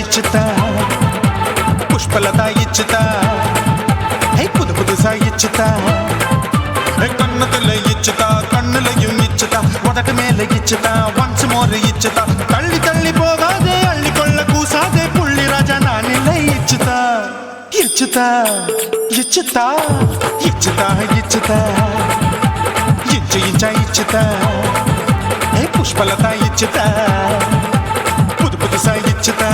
ఇచ్చుతా పుష్పలత ఇచ్చుతా புதுசா இச்சுதா கண்ணத்துல இச்சுதா கண்ணுலையும் இச்சுதா உதட்டு மேல இச்சுதா ஒன்ஸ் மோர் இச்சுதா தள்ளி தள்ளி போகாதே அள்ளி கொள்ள கூசாதே புள்ளி ராஜா நான் இல்லை இச்சுதா இச்சுதா இச்சுதா இச்சுதா இச்சுதா இச்சா இச்சுதா புஷ்பலதா இச்சுதா புதுசா இச்சுதா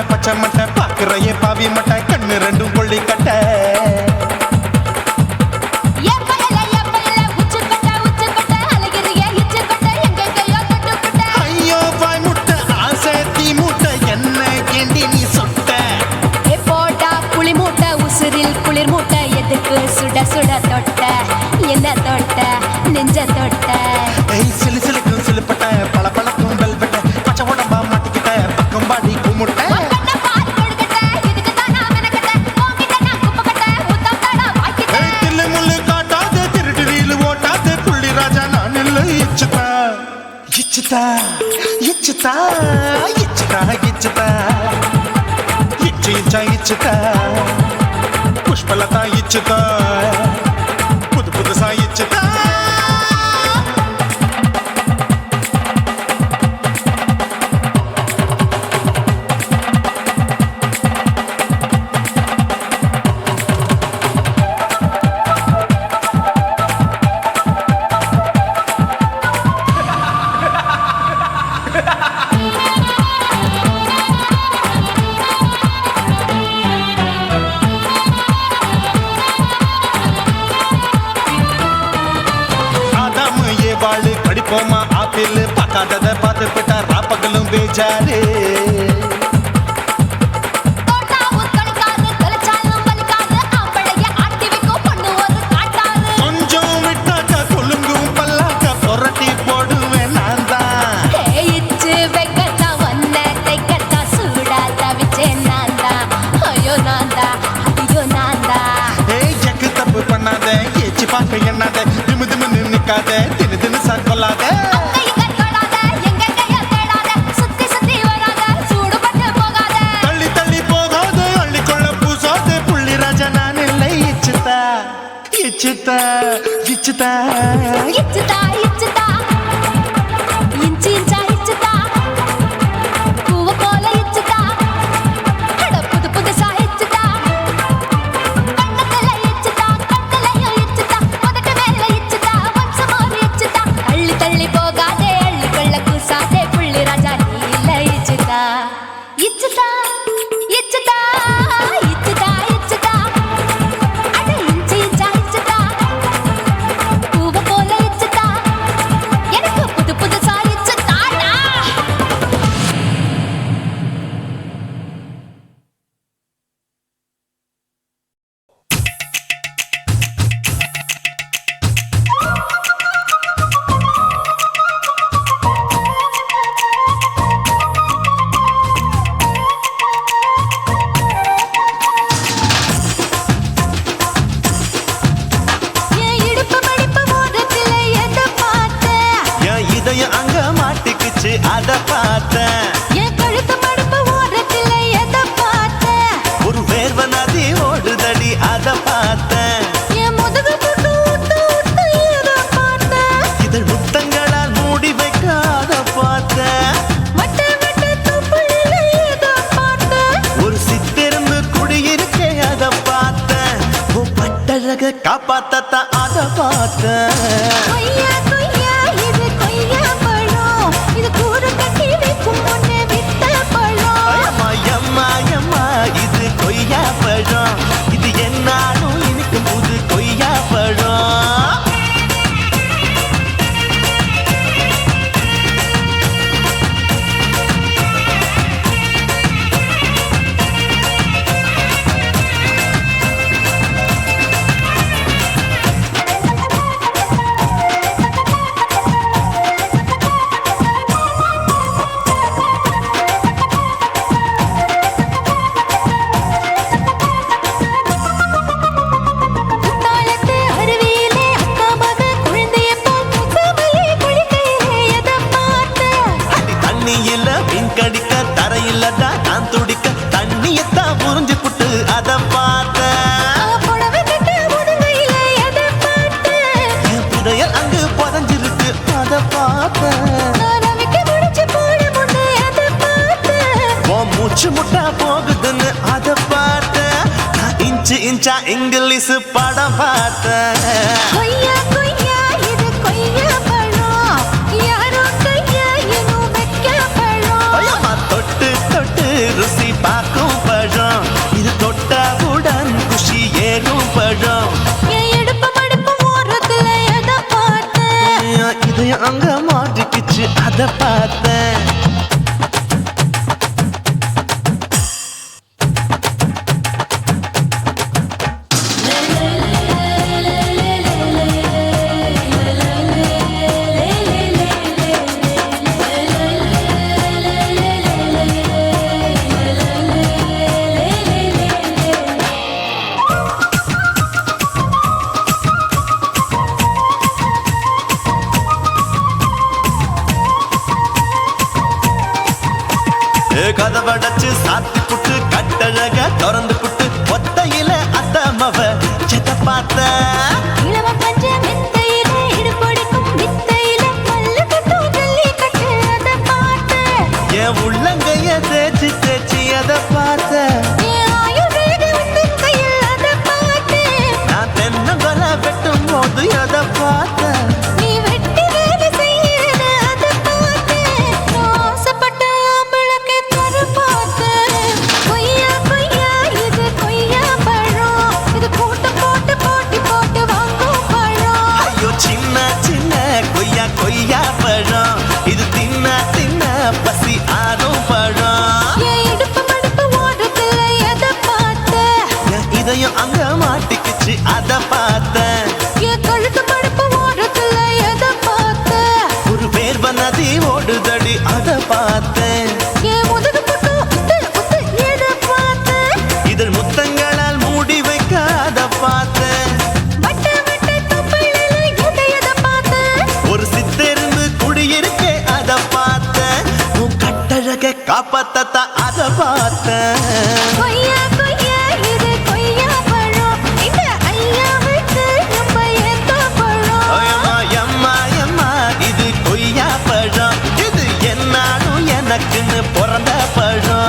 பச்சை மட்டை பாக்குறையே பாவி மட்டை கண்ணு ரெண்டும் கொள்ளி கட்ட ஐயோ வாய் முட்டை ஆசை தீ முட்டை என்ன கேண்டி நீ சொட்ட போட்டா புளி மூட்டை உசுரில் குளிர் மூட்டை எதுக்கு சுட சுட தொட்ட என்ன தொட்ட நெஞ்ச தொட்ட சிலு சிலுக்கும் சிலுப்பட்ட பல பழக்கும் வெல்வெட்ட பச்சை உடம்பா மாட்டிக்கிட்ட பக்கம் பாடி குமுட்ட இச்சுதா இச்சுதா இச்சுதா இச்சுதா இச்சா இச்சுதா புஷ்பலதா இச்சுதா புதுசா இச்சுதா படிப்போமா ஆப்பிள் பார்க்காதத பார்த்து விட்டா ராப்பகலும் பேச்சாரு கொஞ்சம் விட்டாக்க கொலுங்கும் பல்லாக்க புரட்டி போடுவேன் நான் தான் வந்த தைக்கத்தா சூடா தவிச்சேன் நான் தான் ஐயோ நான் தான் ஐயோ நான் தான் ஜக்கு தப்பு பண்ணாத ஏச்சு பார்க்க எண்ணாத திமு திமுன்னு நிக்காத தினு தினு சாக்கொள்ளாத மாட்டிக்கிச்சு அத பார்த்தேன். என் கழுத்து மடுப்பு ஓரத்துல எதை பார்த்தேன்? ஒரு வேர்வ நதி ஓடுதடி அத பார்த்தேன். என் முதுகு போட்டு ஊத்து ஊத்து எதை பார்த்தேன்? இதழ் முத்தங்களால் மூடி வைக்க அத பார்த்தேன். வட்ட வட்ட தொப்புளில எதை பார்த்தேன்? ஒரு சித்திரந்து குடியிருக்க அத பார்த்தேன். உன் பட்டழக காப்பாத்தத்தான் அத பார்த்தேன். கொய்யா கொய்யா இது கொய்யா பழம், இது கூறு கட்டி வைக்கும் முன்னே வித்த பழம். அம்மா எம்மா எம்மா இது கொய்யா பழம். இது என்னாலும் இனிக்கும் புது கொய்யா பழம். குத்தாலத்து அருவியிலே அக்கா மக குழந்தைய போல் முகமலே குளிக்கையிலே எதை பார்த்தேன்? அடி தண்ணியில மீன் கடிக்க தரையில்லடா நான் துடிக்க தண்ணியத்தான் புரிஞ்சு புட்டு அத பார்த்தேன். புடவை கட்ட முதுகையிலே எதை பார்த்தேன்? என் புதையல் அங்கு புதஞ்சிருக்கு அத பார்த்தேன். நான் அவிக்க முடிச்சு போட முன்னே எதை பார்த்தேன்? உன் மூச்சு முட்டா போகுதுன்னு அத பார்த்தேன். நான் இன்ச்சு இன்ச்சா இங்கிலீஷ் படம் பார்த்தேன். கொய்யா கொய்யா இது கொய்யா பழம், யாரோ கையா இன்னும் வைக்க பழம். ஐயம்மா தொட்டு தொட்டு ருசி பார்க்கும் பழம். இது தொட்டவுடன் குஷி ஏறும் பழம். என் இடுப்பு மடுப்பு ஓரத்துல எதை பார்த்தேன்? என் இதயம் அங்க மாட்டிக்கிச்சு அத பார்த்தேன். கதவடைச்சு சாத்தி புட்டு கட்டழக திறந்து புட்டு ஒத்தையில அத்தமவ செத்த பார்த்த. இளம பஞ்ச மெத்தையில இடுப்பொடிக்கும் வித்தையில மல்லு கட்டும் ஜல்லி கட்டு அதை பார்த்தேன். என் உள்ளங்கைய தேய்ச்சி தேய்ச்சி அத பார்த்த. என் ஆயுர்வேத உந்தன் கையில் அதை பார்த்தேன். நான் தென்னங்கொலை வெட்டும் போது அத பார்த்த. நீ வெட்டி வேலை செய்யறத அதை பார்த்தேன். நான் ஆசைப்பட்ட ஆம்பளுக்கு தர பார்த்தேன். கொய்யா கொய்யா இது கொய்யா பழம், இது கூட்டு போட்டு போட்டி போட்டு வாங்கும் பழம். ஐயோ சின்ன சின்ன கொய்யா கொய்யா பழம். இது தின்ன தின்ன பசி ஆறும் பழம். என் இடுப்பு மடுப்பு ஓரத்துல எதை பார்த்தேன்? என் இதயம் அங்க மாட்டிக்கிச்சு அத பார்த்தேன். என் கழுத்து மடுப்பு ஓரத்துல எதை பார்த்தேன்? ஒரு வேர்வ நதி ஓடுதடி அத பார்த்தேன். என் முதுகு போட்டு உத்து உத்து எதை பார்த்தேன்? இதழ் முத்தங்களால் மூடி வைக்க அத பார்த்தேன். வட்ட வட்ட தொப்புளில எதை பார்த்தேன்? ஒரு சித்தெருந்து குடியிருக்க அத பார்த்தேன். உன் கட்டழக காப்பாத்தத்தான் அத பார்த்தேன். கொய்யா கொய்யா இது கொய்யா பழம், இந்த ஐயாவுக்கு ரொம்ப ஏத்த பழம். அம்மா எம்மா எம்மா இது கொய்யா பழம். இது என்னாலும் எனக்குன்னு பிறந்த பழம்.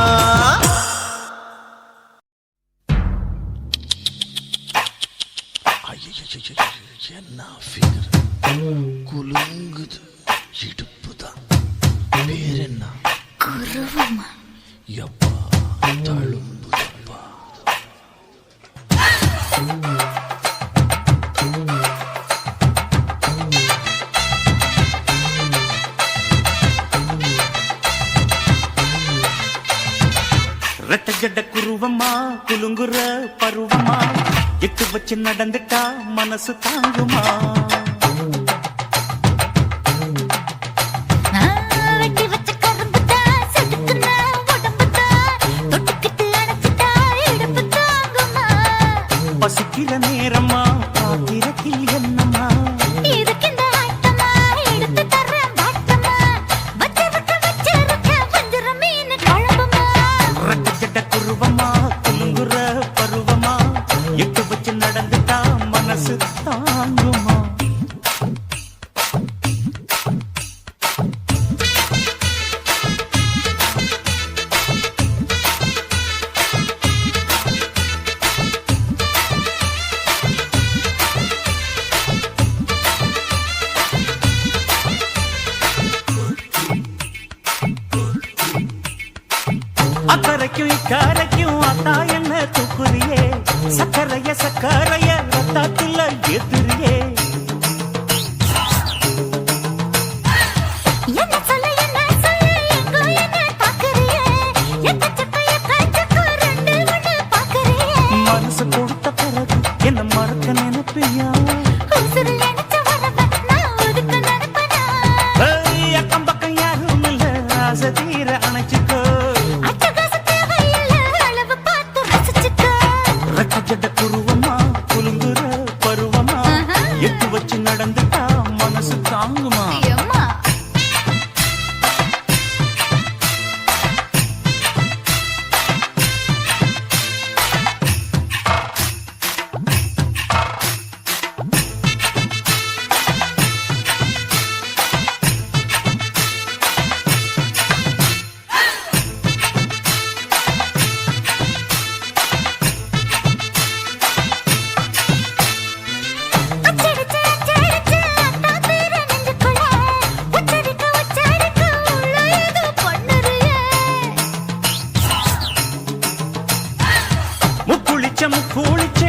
என்ன ஃபிகர் குலுங்குது இடுப்பு தான். பேர் என்ன? குருவமா எப்பா தழும்புதப்பா. ரெட்ட ஜட குருவமா குலுங்குற பருவமா எட்டு வச்சு நடந்துட்டா மனசு தாங்குமா? வெட்டி வச்ச கரும்பு தான் செதுக்குன உடம்பு தான் தொட்டுக்கிட்டு அணைச்சிட்டா இடுப்பு தாங்குமா? பசிக்கிற நேரமா பாத்திரத்தில் என்னம்மா? இதுக்கு இந்த ஆட்டமா எடுத்து தர்றேன் பாட்டமா அக்கறைக்கும் இக்கரைக்கும் அத்தா என்ன தூக்குறியே சக்கரைய சக்கரைய ரத்தாத்துல ஏத்துறியே என்ன சொல்ல எங்கோ என்ன பாக்குறியே எக்கச்சக்க ரெண்டு ஒண்ணு பாக்குறியே மனசு கொடுத்த பிறகு என்ன மறக்க நினைப்பியா உசுரு நினைச்ச உடம்ப நான் ஒதுக்க நினைப்பனா அக்கம் பக்கம் யாரும் இல்ல ஆசை தீர அணைச்சுக்கோ அட்டகாச தேவையில்ல அளவு பார்த்து ரசிச்சுக்கோ ரெக்க ஜட குருவமா குலுங்குற பருவமா எட்டு வச்சு நடந்துட்டா மனசு தாங்குமா அம்மா அச்சடிச்சு அத்தா பேர நெஞ்சுக்குள்ள உச்சரிக்க உள்ள ஏதோ பண்ணுறியே முக்குளிச்ச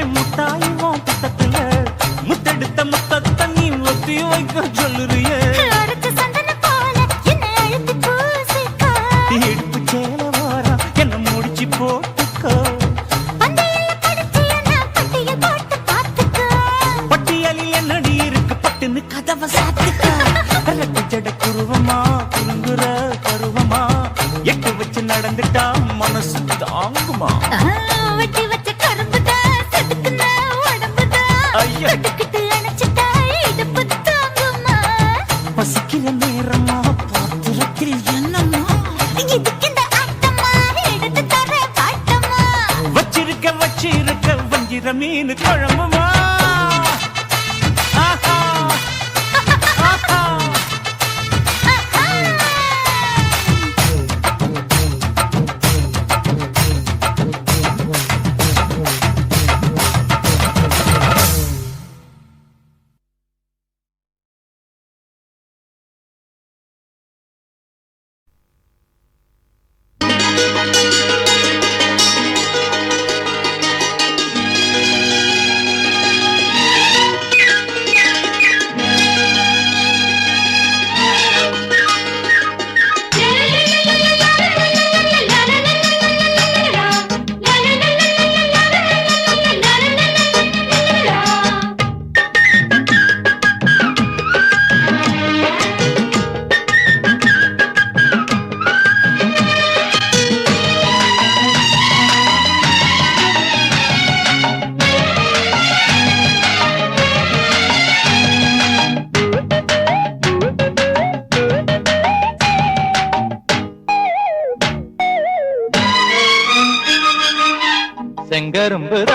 முட்டாயுவோம் புத்தத்துல முத்தெடுத்த முத்தத்தை நீ ஒத்தி வைக்க சொல்லுறியே அரைச்ச சந்தனம் போல என்னை அழுத்தி பூசிக்கோ இடுப்பு சேல வாரா என்ன முடிச்சு போட்டுக்கோ பந்தையில படிச்சு என்ன பட்டியல் போட்டு பார்த்துக்கோ பட்டியலில் என்னடி இருக்கு பட்டுன்னு கதவை சாத்துக்கோ ரெக்க ஜட குருவமா குலுங்குற பருவமா எட்டு வச்சு நடந்துட்டா மனசு தாங்குமா வெட்டி வச்ச கரும்புதான் செதுக்குன உடம்புதான் ஐயா. தொட்டுக்கிட்டு அணைச்சிட்டா இடுப்பு தாங்குமா பசிக்கிற நேரமா பாத்திரத்தில் என்னம்மா இதுக்கு இந்த ஆட்டமா எடுத்து தர பாட்டமா வச்சிருக்க வஞ்சிர மீன் குழம்புமா ஆஹா, ஆஹா.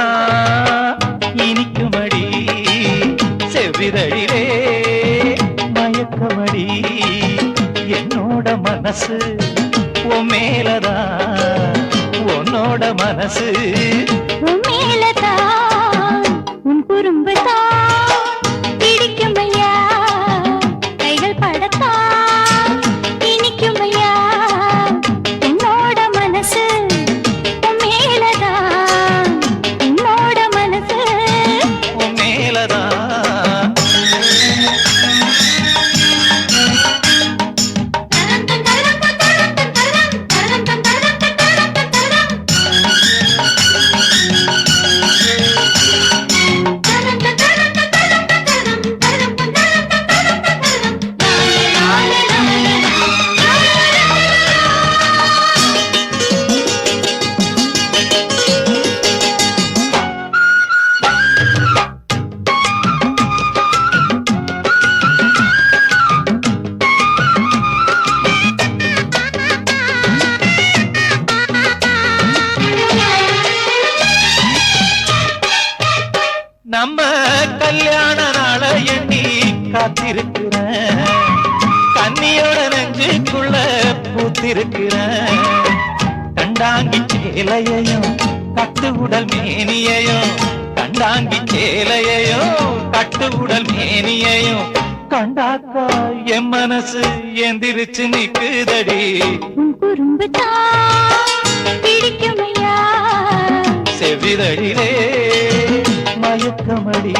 செங்கரும்புதான் இனிக்குமடி செவ்விதழிலே மயக்கமடி என்னோட மனசு உன் மேலதான் உன்னோட மனசு உன் மேலதான் உன் குறும்புதான் பிடிக்குமையா கைகள் படத்தான் இனிக்குமையா உன்னோட மனசு உன் மேலதான் உன்னோட மனசு உன் மேலதான் நம்ம கல்யாண நாள எண்ணி காத்திருக்கிறேன் கண்ணியோட நெஞ்சுக்குள்ள பூத்திருக்கிறேன் கண்டாங்கி சேலையையும் கட்டு உடல் மேனியையும் கண்டாங்கி சேலையையும் கட்டு உடல் மேனியையும் கண்டாக்கா என் மனசு எந்திரிச்சு நிக்குதடி உன் குறும்பு பிடிக்குமையா செவிதழிலே மயக்கமடி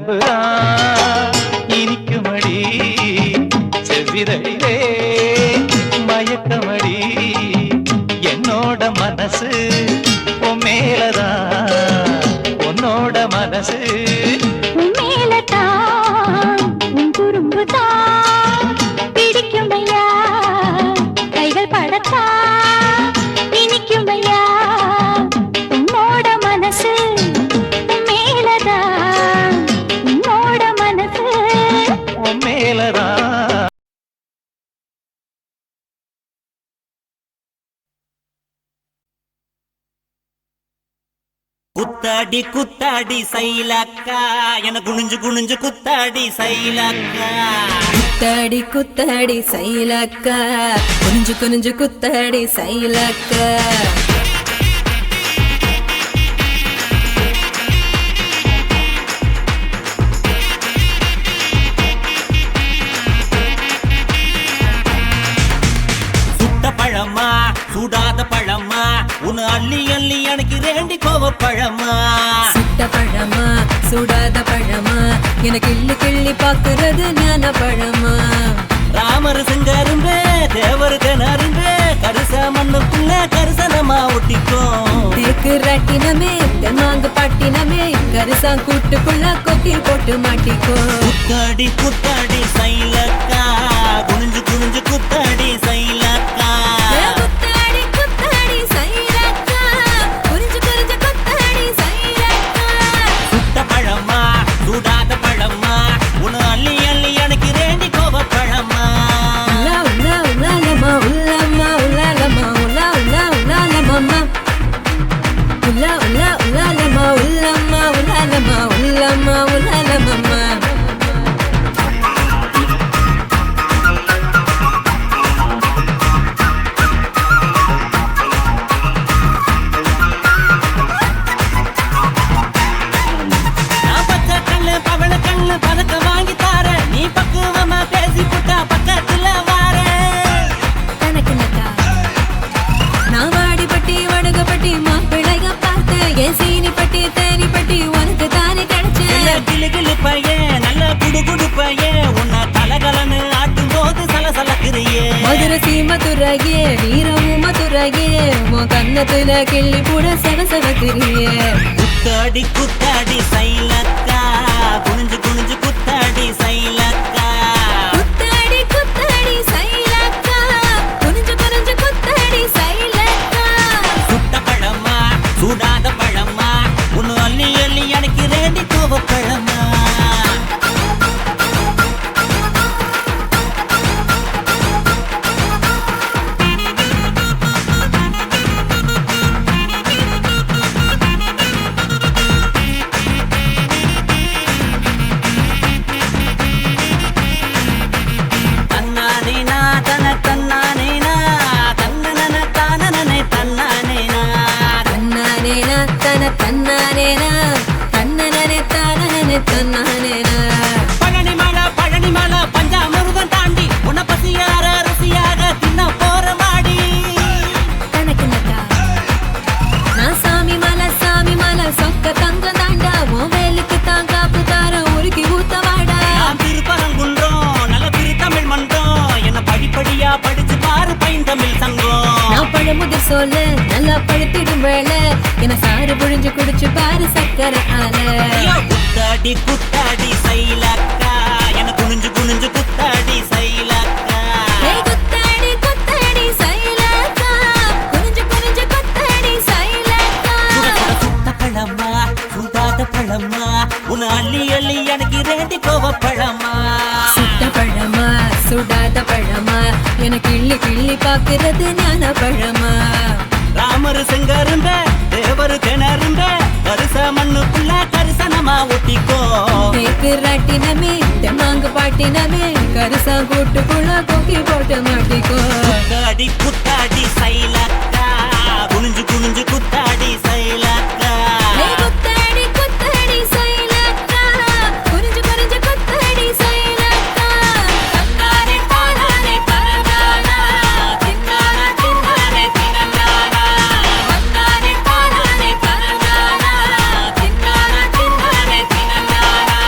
செங்கரும்புதான் இனிக்குமடி செவ்விதழிலே மயக்கமடி என்னோட மனசு உன் மேலதான் உன்னோட மனசு உன் மேலதான் உன் குறும்புதான் பிடிக்குமையா கைகள் படத்தா இனிக்குமையா உன்னோட மனசு உன் மேலதான் உன்னோட மனசு உன் மேலதான் குத்தாடி குத்தாடி சைலக்கா என குனிஞ்சு குனிஞ்சு குத்தாடி சைலக்கா குத்தாடி குத்தாடி சைலக்கா குனிஞ்சு குனிஞ்சு குத்தாடி சைலக்கா சுட்ட பழமா சுடாத பழமா உன் அள்ளி அள்ளி எனக்கு ரெண்டி கோவ பழமா சுட்ட பழமா சுடாத பழமா எனக்கு கிள்ளி கிள்ளி பாக்குறது ஞான பழமா ராமர் செங்கரும்பே தேவர் தெனரும்பே கருச மண்ணுக்குள்ள கரிசனமா ஒட்டிக்கும் தேக்கு ராட்டினமே தெம்மாங்கு பாட்டினமே கரிசா கூட்டுக்குள்ள கொக்கி போட்டு மாட்டிக்கோ குத்தாடி குத்தாடி சைலக்கா குனிஞ்சு குனிஞ்சு குத்தாடி சைலக்கா குத்தாடி குத்தாடி சைலக்கா குனிஞ்சு குனிஞ்சு குத்தாடி சைலக்கா சுட்ட பழமா சுடாத பழமா உன் அள்ளி அள்ளி எனக்கு ரெண்டி கோவ பழமா உலா உலா உலாலமா உலாமா உலாலமா உலா உலா உலாலமா உலா உலா உலாலமா உலாமா உலாலமா உலாமா உலாலமா நான் பச்சை கண்ணு பவள கண்ணு பதக்க வாங்கி தார நீ பக்குவமா பேசி புட்டா பக்கத்துல வார தனக்கு நட்டா நான் வாடிப்பட்டி வடுகப்பட்டி மாப்பிள்ளைக பார்த்தேன் என் சீனி பட்டி தேனி பட்டி உனக்கு தானே கிடைச்சேன் கிளு கிளு பையன் நல்ல குடு குடு பையன் உன்னை கலகலன்னு ஆட்டும் போது சலசலக்குறியே மதுரை சீமதுரையே வீரமும் மதுரையே உன் கன்னத்துல கிள்ளி கூட சவசவக்கிறியே குத்தாடி குத்தாடி சைலக்கா குனிஞ்சு குனிஞ்சு குத்தாடி சைலக்கா குத்தாடி குத்தாடி சைலக்கா குனிஞ்சு குனிஞ்சு குத்தாடி சைலக்கா சுட்ட பழமா சுடாத பழமா உன்னு அள்ளி அள்ளி எனக்கு ரெண்டி கோவ பழமா தன்னானேனா தன தன்னானேனா தன்னன தானனே தன்னானேனா தன்னானேனா தன தன்னானேனா தன்னனே தானனே தன்னானேனா பழனி மலை பஞ்சாமிருதம் தாண்டி உன்னை பசியார ருசியாக தின்ன போற மாடி தனக்கு நட்டா நான் சாமி தமிழ் சங்கம் நான் பழமுதிர் சொல்ல நல்லா பழுத்திடும் வேளை என சாறு புழிஞ்சு குடிச்சு பாரு சக்கரை ஆல குத்தாடி குத்தாடி சைலக்கா என குனிஞ்சு குனிஞ்சு குத்தாடி சைலக்கா குத்தாடி குத்தாடி சைலக்கா குனிஞ்சு குனிஞ்சு குத்தாடி சைலக்கா சுத்த பழமா சுடாத பழமா உன் அள்ளி அள்ளி எனக்கு ரெண்டு கோவ பழமா சுட்ட பழமா சுடாத பழமா எனக்கு கிள்ளி கிள்ளி பாக்குறது ஞான பழமா ராமரு செங்கருந்த தேவரு திணறுந்த கருச மண்ணுக்குள்ள கரிசனமா ஒட்டிக்கோ தேக்கு ராட்டினமே தெம்மாங்கு பாட்டினமே கரிசா கூட்டுக்குள்ள கொக்கி போட்டு மாட்டிக்கோ குத்தாடி குத்தாடி சைலக்கா குனிஞ்சு குனிஞ்சு குத்தாடி சைலக்கா குத்தாடி குத்தாடி சைலக்கா குனிஞ்சு குனிஞ்சு குத்தாடி சைலக்கா தன்னாரே தானாரே பரதானா தின்னாரே தின்னாரே தின்னாரா தன்னாரே தானாரே பரதானா தின்னாரே தின்னாரே தின்னாரா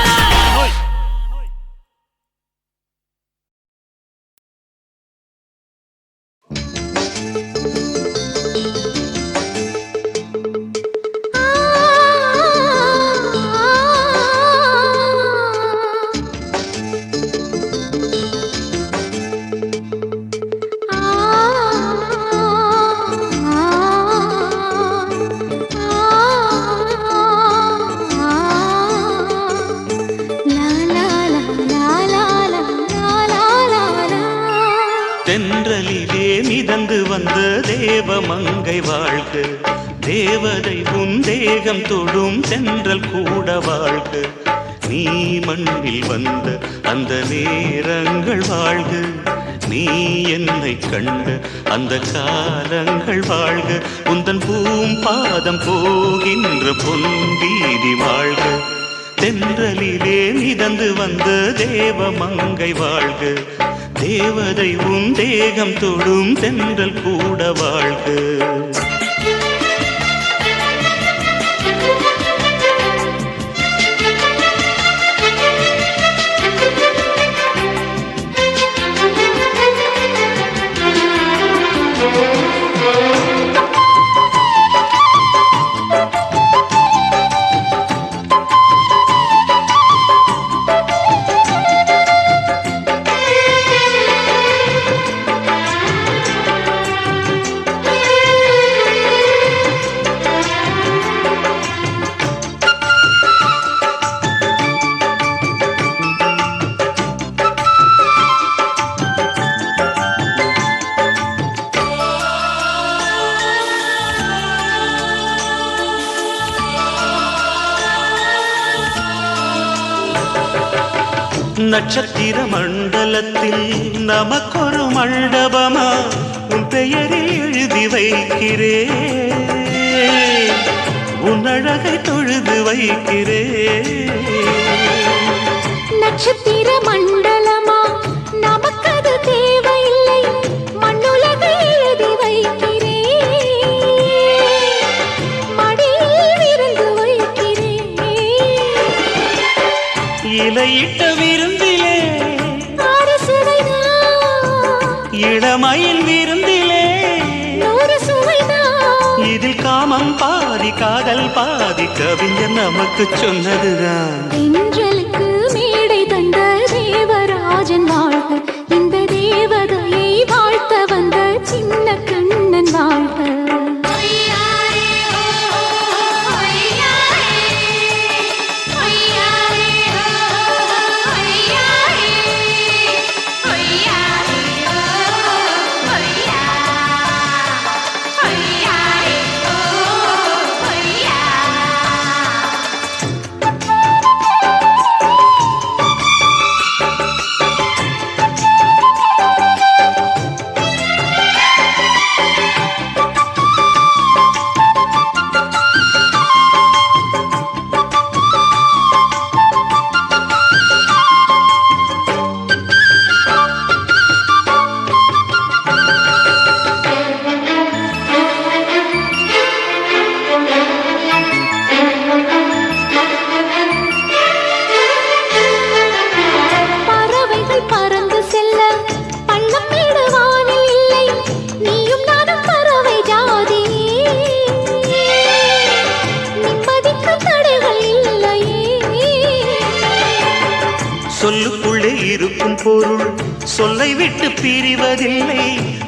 தென்றலிலே மிதந்து வந்த தேவ மங்கை வாழ்க தேவதை உன் தேகம் தொடும் தென்றல் கூட வாழ்க நீ மண்ணில் வந்த அந்த நேரங்கள் வாழ்க நீ என்னை கண்ட அந்த காலங்கள் வாழ்க உந்தன் பூம்பாதம் போகின்ற பொன் வீதி வாழ்க தென்றலிலே மிதந்து வந்த தேவ மங்கை வாழ்க தேவதை உன் தேகம் தொடும் தென்றல் கூட வாழ்க நட்சத்திர மண்டலத்தில் நமக்கொரு மண்டபமா உன் பெயரில் எழுதி வைக்கிறேன் உன் அழகை தொழுது வைக்கிறேன் நட்சத்திர மண்டலமா நமக்கது தேவையில்லை மண்ணுலகை எழுதி வைக்கிறேன் மடியில் விருந்து வைக்கிறேன் இலையிட்ட விருந்திலே இளமயில் விருந்திலே இதில் காமம் பாதி காதல் பாதி கவிஞர் நமக்கு சொன்னதுதான் தென்றலுக்கு மேடை தந்த தேவராஜன் வாழ்க இந்த தேவதையை வாழ்த்த வந்த சின்ன கண்ணன் வாழ்க சொல்லுக்குள்ளே இருக்கும் பொருள் சொல்லை விட்டு பிரிவதில்லை,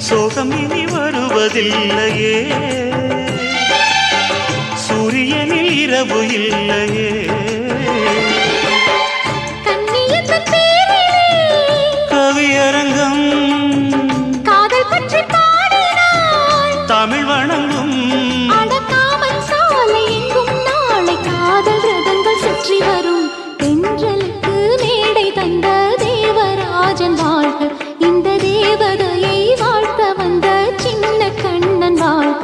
சோகம் இனி வருவதில்லையே, சூரியனில் இரவு இல்லையே. கவியரங்கம் காதல் பற்றி பாடினாள், தமிழ் வணங்கும் அடக்காமல் சாலை எங்கும் நாளை காதல் ரதங்கள் சுற்றி வரும். தென்றலுக்கு மேடை தந்த தேவராஜன் வாழ்க, இந்த தேவதையை வாழ்த்த வந்த சின்ன கண்ணன் வாழ்க.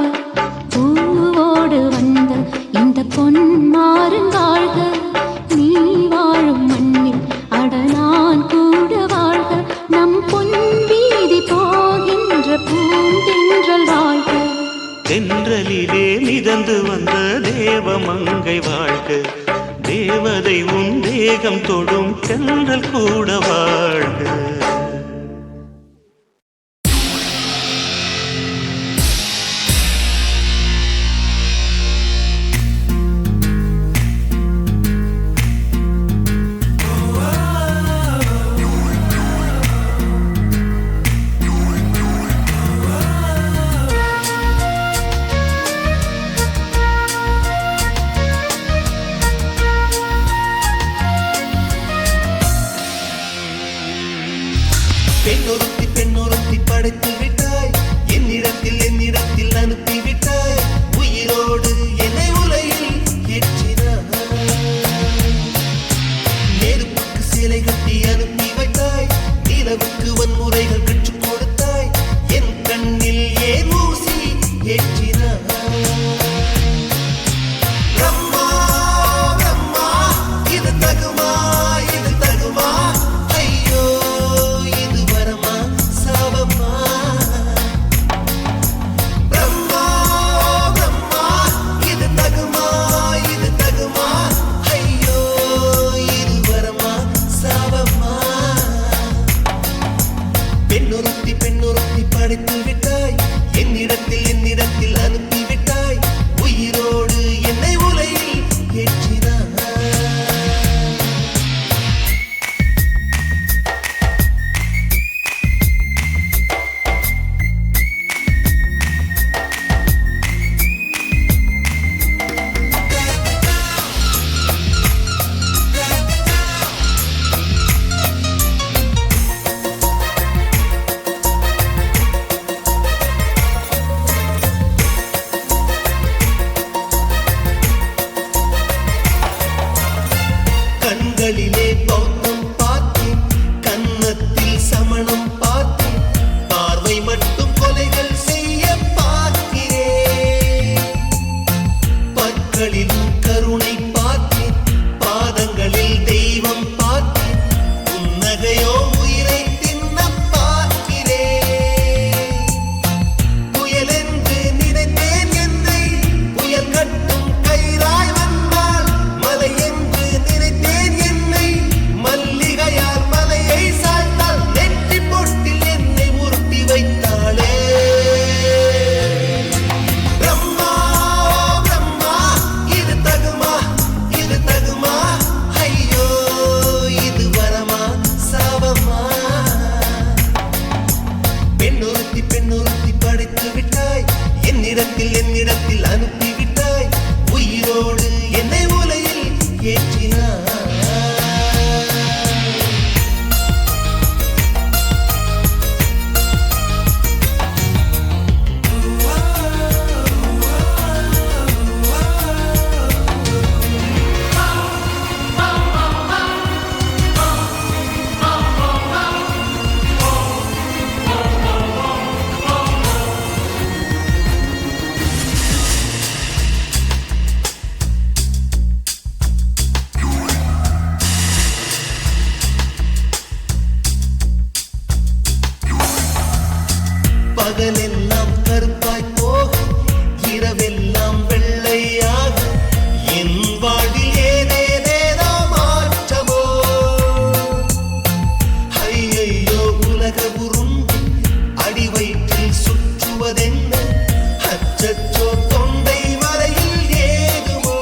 பூவோடு வந்த இந்த பொன்மாறன் வாழ்க, நீ வாழும் மண்ணில் அட நான் கூட வாழ்க. நம் பொன் வீதி போகின்ற பூந்தென்றல் வாழ்க. தென்றலிலே மிதந்து வந்த தேவமங்கை வாழ்க, தேவதை உன் தேகம் தொடும் தென்றல் கூட வாழ்க. பெண்ணொருத்தி படைத்து விட்டாய், என்னிடத்தில் அனுப்பி விட்டாய், உயிரோடு என்னை உலையில் ஏற்றினாய். நெருப்புக்கு சிலை கட்டி அனுப்பி வைத்தாய், நிலவுக்கு வன்முறைகள் கற்றுக் கொடுத்தாய், என் கண்ணில் ஏன் ஊசி ஏற்றினாய். பிரம்மா பிரம்மா இது தகுமா, இது தகுமா, ஐயோ இது வரமா சாபமா. பிரம்மா பிரம்மா இது தகுமா, இது தகுமா, ஐயோ இது வரமா சாபமா. பெண்ணொருத்தி படைத்து விட்டாய், என்னிடத்தில் அனுப்பி விட்டாய், உயிரோடு என்னை உலையில் ஏற்றினாய். கண்களிலே பௌத்தம் பார்த்தேன், கன்னத்தில் சமணம் பார்த்தேன், பார்வை மட்டும் கொலைகள் செய்ய பார்க்கிறேன். பற்களிலும் கருணை பார்த்தேன், பாதங்களில் தெய்வம் பார்த்தேன், புன்னகையோ உயிரை தின்ன பார்க்கிறேன். புயலென்று நினைத்தேன் என்னை, புயல் கட்டும் கயிறாய் வந்தால், மலை என்று நினைத்தேன் என்னை, மல்லிகையால் மலையை சாய்த்தால், நெற்றி பொட்டில் என்னை உருட்டி வைத்தாளே. பிரம்மா பிரம்மா இது தகுமா, இது தகுமா, ஐயோ இது வரமா சாபமா. பெண்ணொருத்தி படைத்து விட்டாய், என்னிடத்தில் அனுப்பி விட்டாய், உயிரோடு என்னை உலையில் ஏற்றினாய். பகலெல்லாம் கருப்பாய் போக, இரவெல்லாம் வெள்ளையாக, என் வாழ்வில் ஏதேதேதோ மாற்றமோ. ஐயையோ உலக உருண்டு அடி வயிற்றில் சுற்றுவதென்ன, அச்சச்சோ தொண்டை வரையில் ஏகுமோ.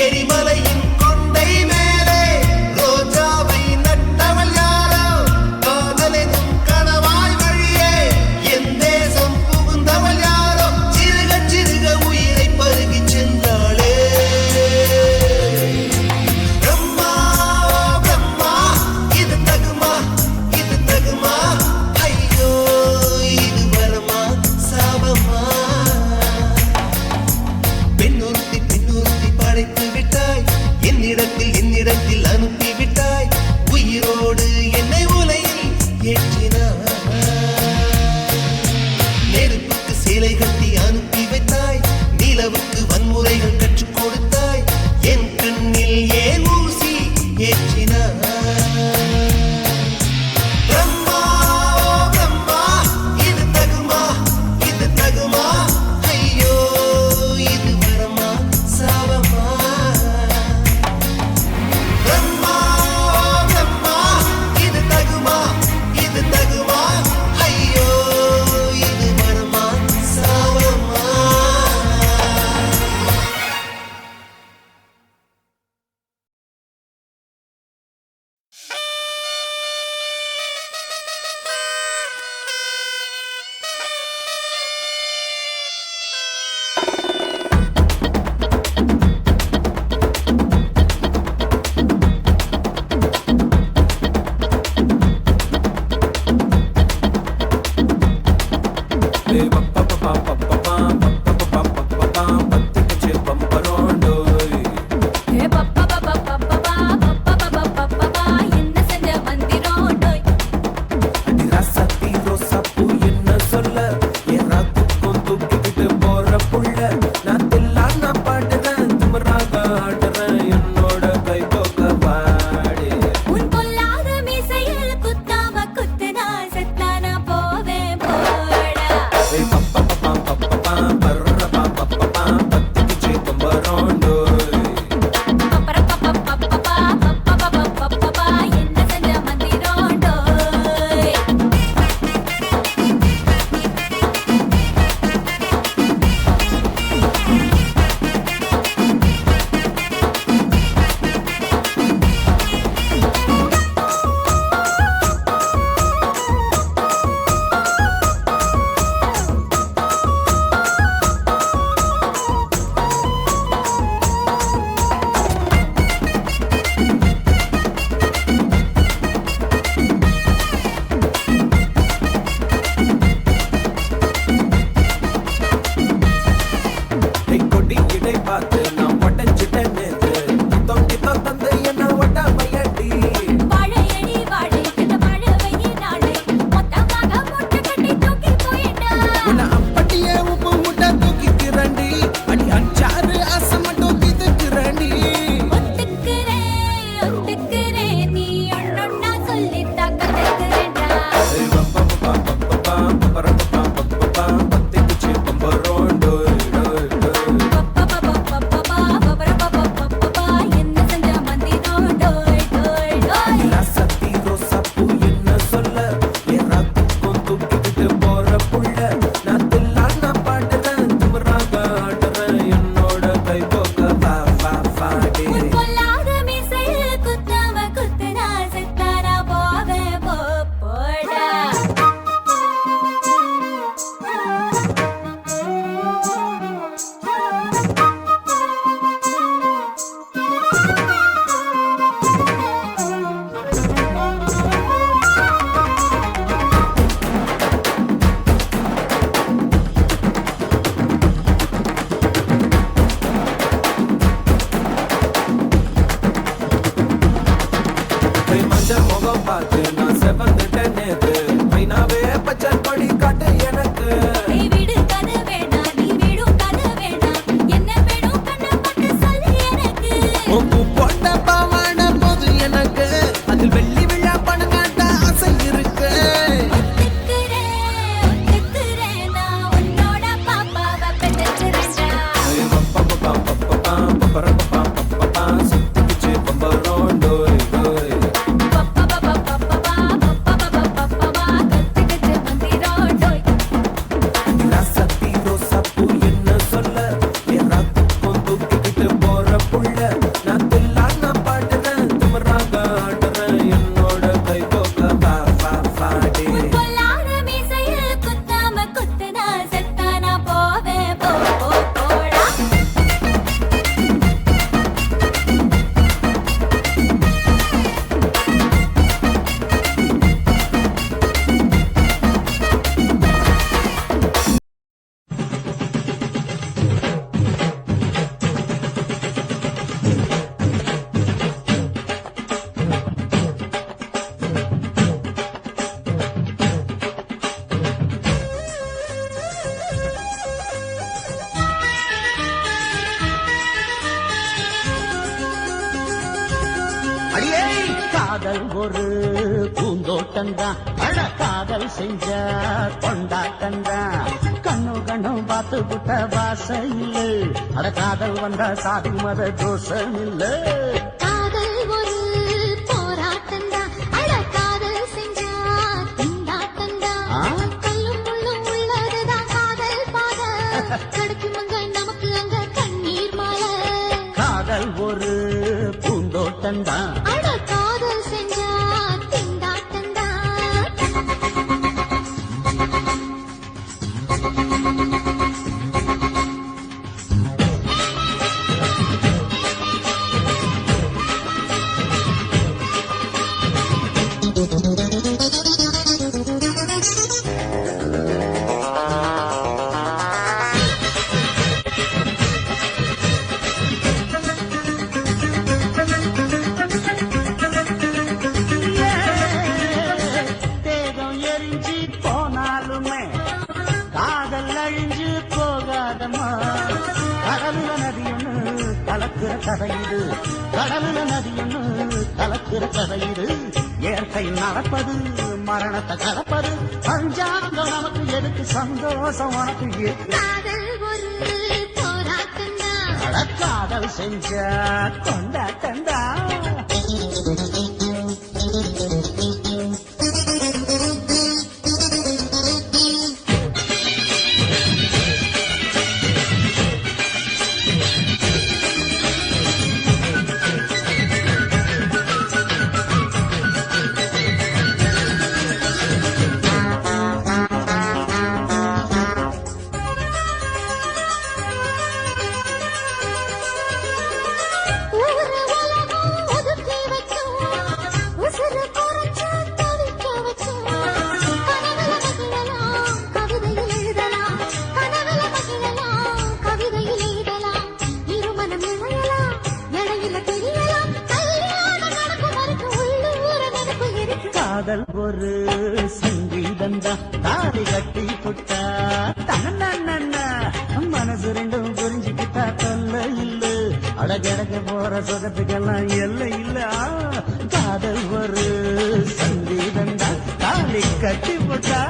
எரிமலையின் கொண்டை மேலே மஞ்சள் முகம் பார்த்து நான் செவந்துட்டேன் நேத்து மைனாவே பச்சை கொடி காட்டு எனக்கு நீ விடு கதை வேணாம் நீ விடும் கதை வேணாம் என்ன வேணும் கண்ணை பட்டு சொல்லு எனக்கு உப்பு போட்ட பாவாட போது எனக்கு அதில் வெள்ளி விழா பணம் காட்ட ஆசை இருக்கு ஒத்துக்கிறேன் நான் உன்னோட பாப்பாவை பெற்றுக்கிறேன்டா சுத்திக்கிச்சு பம்பரம் டோய் டோய் சத்தி ரோசாப்பூ என்ன சொல்ல எல்லாத்துக்கும் தூக்கிக்கிட்டு போற புள்ள நான் தில்லான பாடுறேன் திமராக ஆடுறேன் என்னோட கை கோக்க பாடி பொல்லாத மீசையில் குத்தாம குத்துனா செத்தானா போவேன் போடா அடியே காதல் ஒரு பூந்தோட்டம்தான் அட காதல் செஞ்ச கொண்டாட்டம்தான் கண்ணு கண்ணு பார்த்து புட்ட வாசையில் அட காதல் வந்த சாதி மத தோஷம் இல்ல காதல் ஒரு போராட்டம்தான் அட காதல் செஞ்சா திண்டாட்டம்தான் கல்லும் முள்ளும் உள்ளதுதான் காதல் பாத கிடைக்குமங்க நமக்கு அங்க கண்ணீர் மாலை காதல் ஒரு பூந்தோட்டம்தான் அட காதல் செஞ்சா திண்டாட்டம்தான் தேகம் எரிஞ்சு போனாலுமே காதல் அழிஞ்சு போகாதம்மா கடலுல நதி ஒண்ணு கலக்கிற கதையிடு கடலுல நதி ஒண்ணு கலக்கிற கதையிடு இயற்கை நடப்பது மரணத்தை கலப்பது பஞ்சாங்கம் நமக்கு எதுக்கு சந்தோஷம் உனக்கு இருக்கு காதல் ஒரு போராட்டம்தான் அட காதல் செஞ்ச கொண்டாட்டந்தா ஊரு உலகம் ஒதுக்கி வச்சோம் உசுறு குறைச்சு தவிக்க வச்சோம் கனவுல மகிழலாம் கவிதையில் எழுதலாம் கனவுல மகிழலாம் கவிதையில் எழுதலாம் இருமனம் இணையலாம் இடையில தெரியலாம் கல்யாணம் நடக்கும் வரைக்கும் உள்ளூர நினைப்பு இருக்கு காதல் ஒரு சங்கீதந்தா தாலி கட்டி புட்டா தன்னா மனசு ரெண்டும் புரிஞ்சுக்கிட்டா தொல்ல இல்ல அடகடக்க போற சொகத்துக்கெல்லாம் எல்லை இல்ல காதல் ஒரு சங்கீதந்தா தாலி கட்டி புட்டா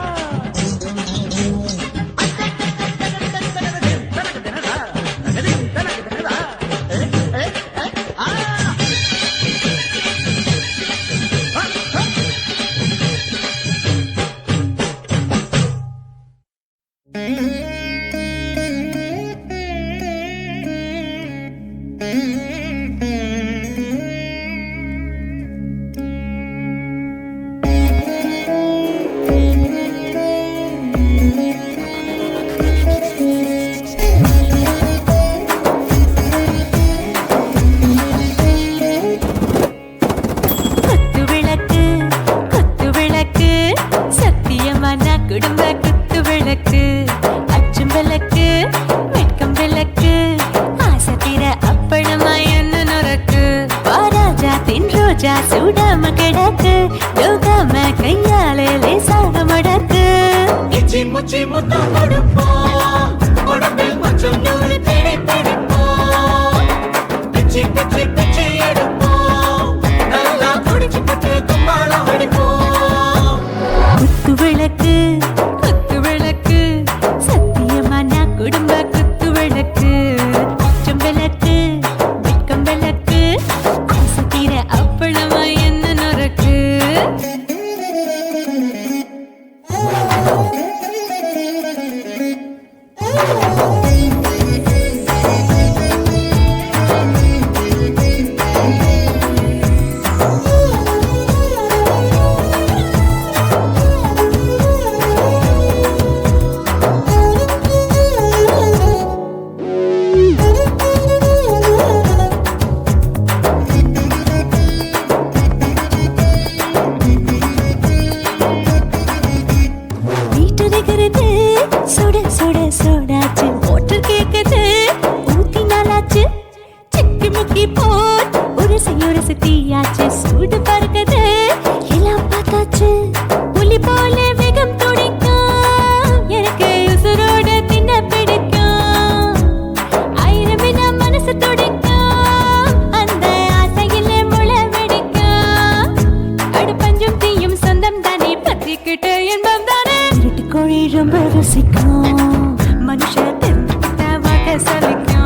ரோஜா சூடாம கிடக்கு யோகாம கையாலே லேசாக மடக்கு இச்சி முச்சி முத்தம் கொடுப்போம் உடம்பில் மச்சம் நூறு தேடி பிடிப்போம் பிச்சி பிச்சி பிச்சி எடுப்போம் நல்லா குடிச்சு பட்டு கும்மாளம் அடிப்போம் குத்து விளக்கு சத்தியமா நான் குடும்ப குத்து விளக்கு கொஞ்சம் விளக்கு வெட்கம் விளக்கு ஆசைத்தீர அப்பளமா என்ன நொறுக்கு வீட்டுகிறது சுட சுட சோடாச்சு மோட்டர் கேக்குது ஊத்தி நாளாச்சு சிக்கி முக்கி போட் உரசி தீயாச்சு சூடு பறக்குது எல்லாம் பார்த்தாச்சு புலி போல வேகம் துடிக்கும் எனக்கு உசுரோட தின்ன பிடிக்கும் ஆயிரம் வித மனசு துடிக்கும் அந்த ஆசையில முளை வெடிக்கும் அடுப்பஞ்சும் தீயும் சொந்தம் தானே பத்திக்கிட்டு இன்பம் தானே இருட்டு கோழி ரொம்ப ரசிக்கும் மனுஷ வாக்க சலிக்கும்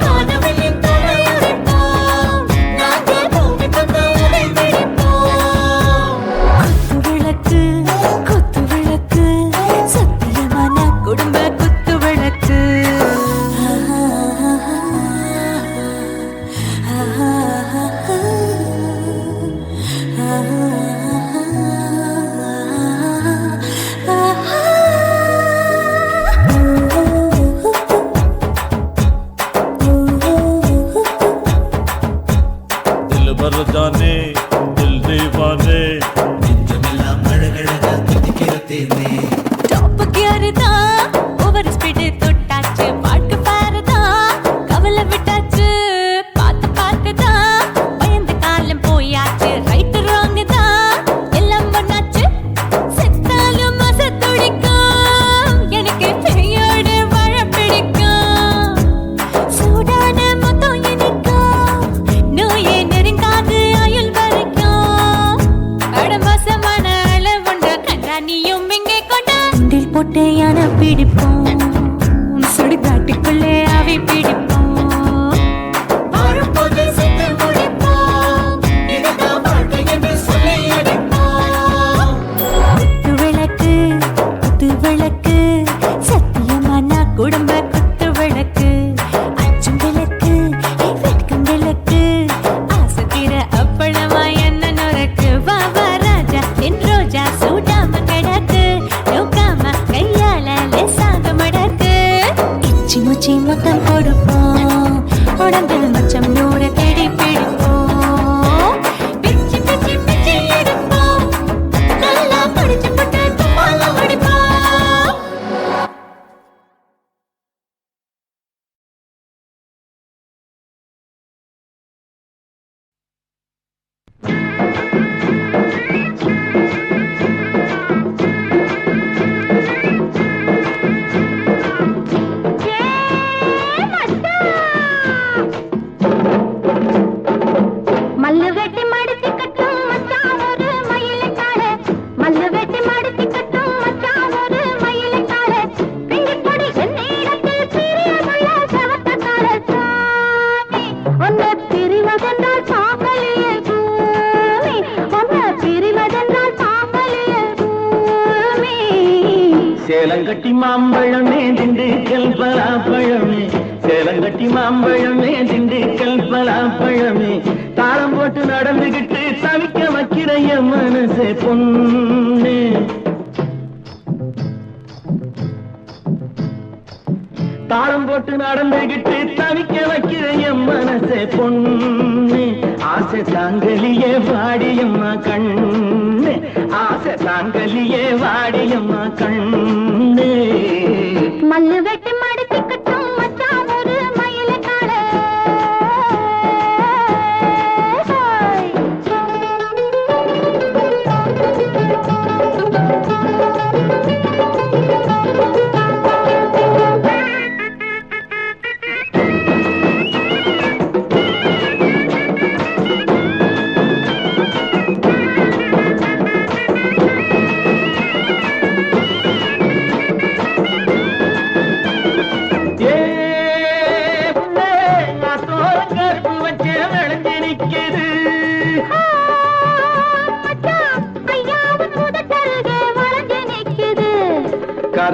காணவெளியின் தலையுரைப்போம் நாங்கள் பூமி தந்த உடை பிடிப்போம் குத்து விளக்கு சத்தியமான குடும்ப குத்து விளக்கு दिल भर जाने दिल दीवाने நெஞ்சமெல்லாம் அழகழகா துதிக்கிறதேனே டாப் கியர் தான் ஓவர் ஸ்பீடு தொட்டாச்சு பாட்டு பாருதான் கவலை விட்டாச்சு பார்த்து தான் பயந்து காலம் போயாச்சு ரைட் ராங் தான் எல்லாம் பண்ணாச்சு செத்தாலும் மச துடிக்கும் எனக்கு பெரியோட வாழ பிடிக்கும் சூடான மொத்தம் இனிக்கும் நோயே நெருங்காது ஆயுள் வரைக்கும் அடமோசமான அளவுண்ட கண்டா நீயும் இங்கே கொண்டா உண்டில் போட்டு யானை பிடிப்போம் சுடுகாட்டுக்குள்ளே அவை பிடிப்போம் வாழும்போது செத்து முடிப்போம் இதுதான் வாழ்க்கை என்று சொல்லி அடிப்போம் குத்து விளக்கு சத்தியமான குடும்ப குத்து விளக்கு அச்சும் விளக்கு வெட்கம் விளக்கு ஆசை தீர அப்பளமா என்ன நொறுக்கு வா வா ராஜா என் ரோஜா சூடாம கிடக்கு நோக்காம கையால லேசாக மடக்கு இச்சி முச்சி மொத்தம் கொடுப்போம் உடம்பில் மச்சம் நூறு தேடி பிடிப்போம் பிச்சி பிச்சி பிச்சி எடுப்போம் நல்லா படிச்சு போட்டு தும்மாளம் அடிப்போம் மல்லு வெட்டி மடிச்சு கட்டும் மச்சான் ஒரு மயிலைக்காடு மல்லு வெட்டி மடிச்சு கட்டும் மச்சான் ஒரு மயிலைக்காடு பிங்கிப்பொடி என்னிடத்தில் பிரியமுள்ள சவத்தக்கார சாமி உன்னை பிரிவதென்றால் சாம்பலியே பூமி உன்னை பிரிவதென்றால் சாம்பலியே பூமி சேலங்கட்டி மாம்பழமே திண்டுக்கல் பலாப்பழமே சேலங்கட்டி மாம்பழமே திண்டுக்கல் பலாப்பழமே தாளம் போட்டு நடந்துகிட்டு தவிக்க வைக்கிற என் மனசே பொண்ணு தாளம் போட்டு நடந்துகிட்டு தவிக்க வைக்கிற என் மனசே பொண்ணு ஆசை தாங்கலியே வாடியம்மா கண்ணு ஆசை தாங்கலியே வாடியம்மா கண்ணு மல்லு வெட்டி மடிச்சு கட்டும் மச்சான் ஒரு மயிலைக்காடு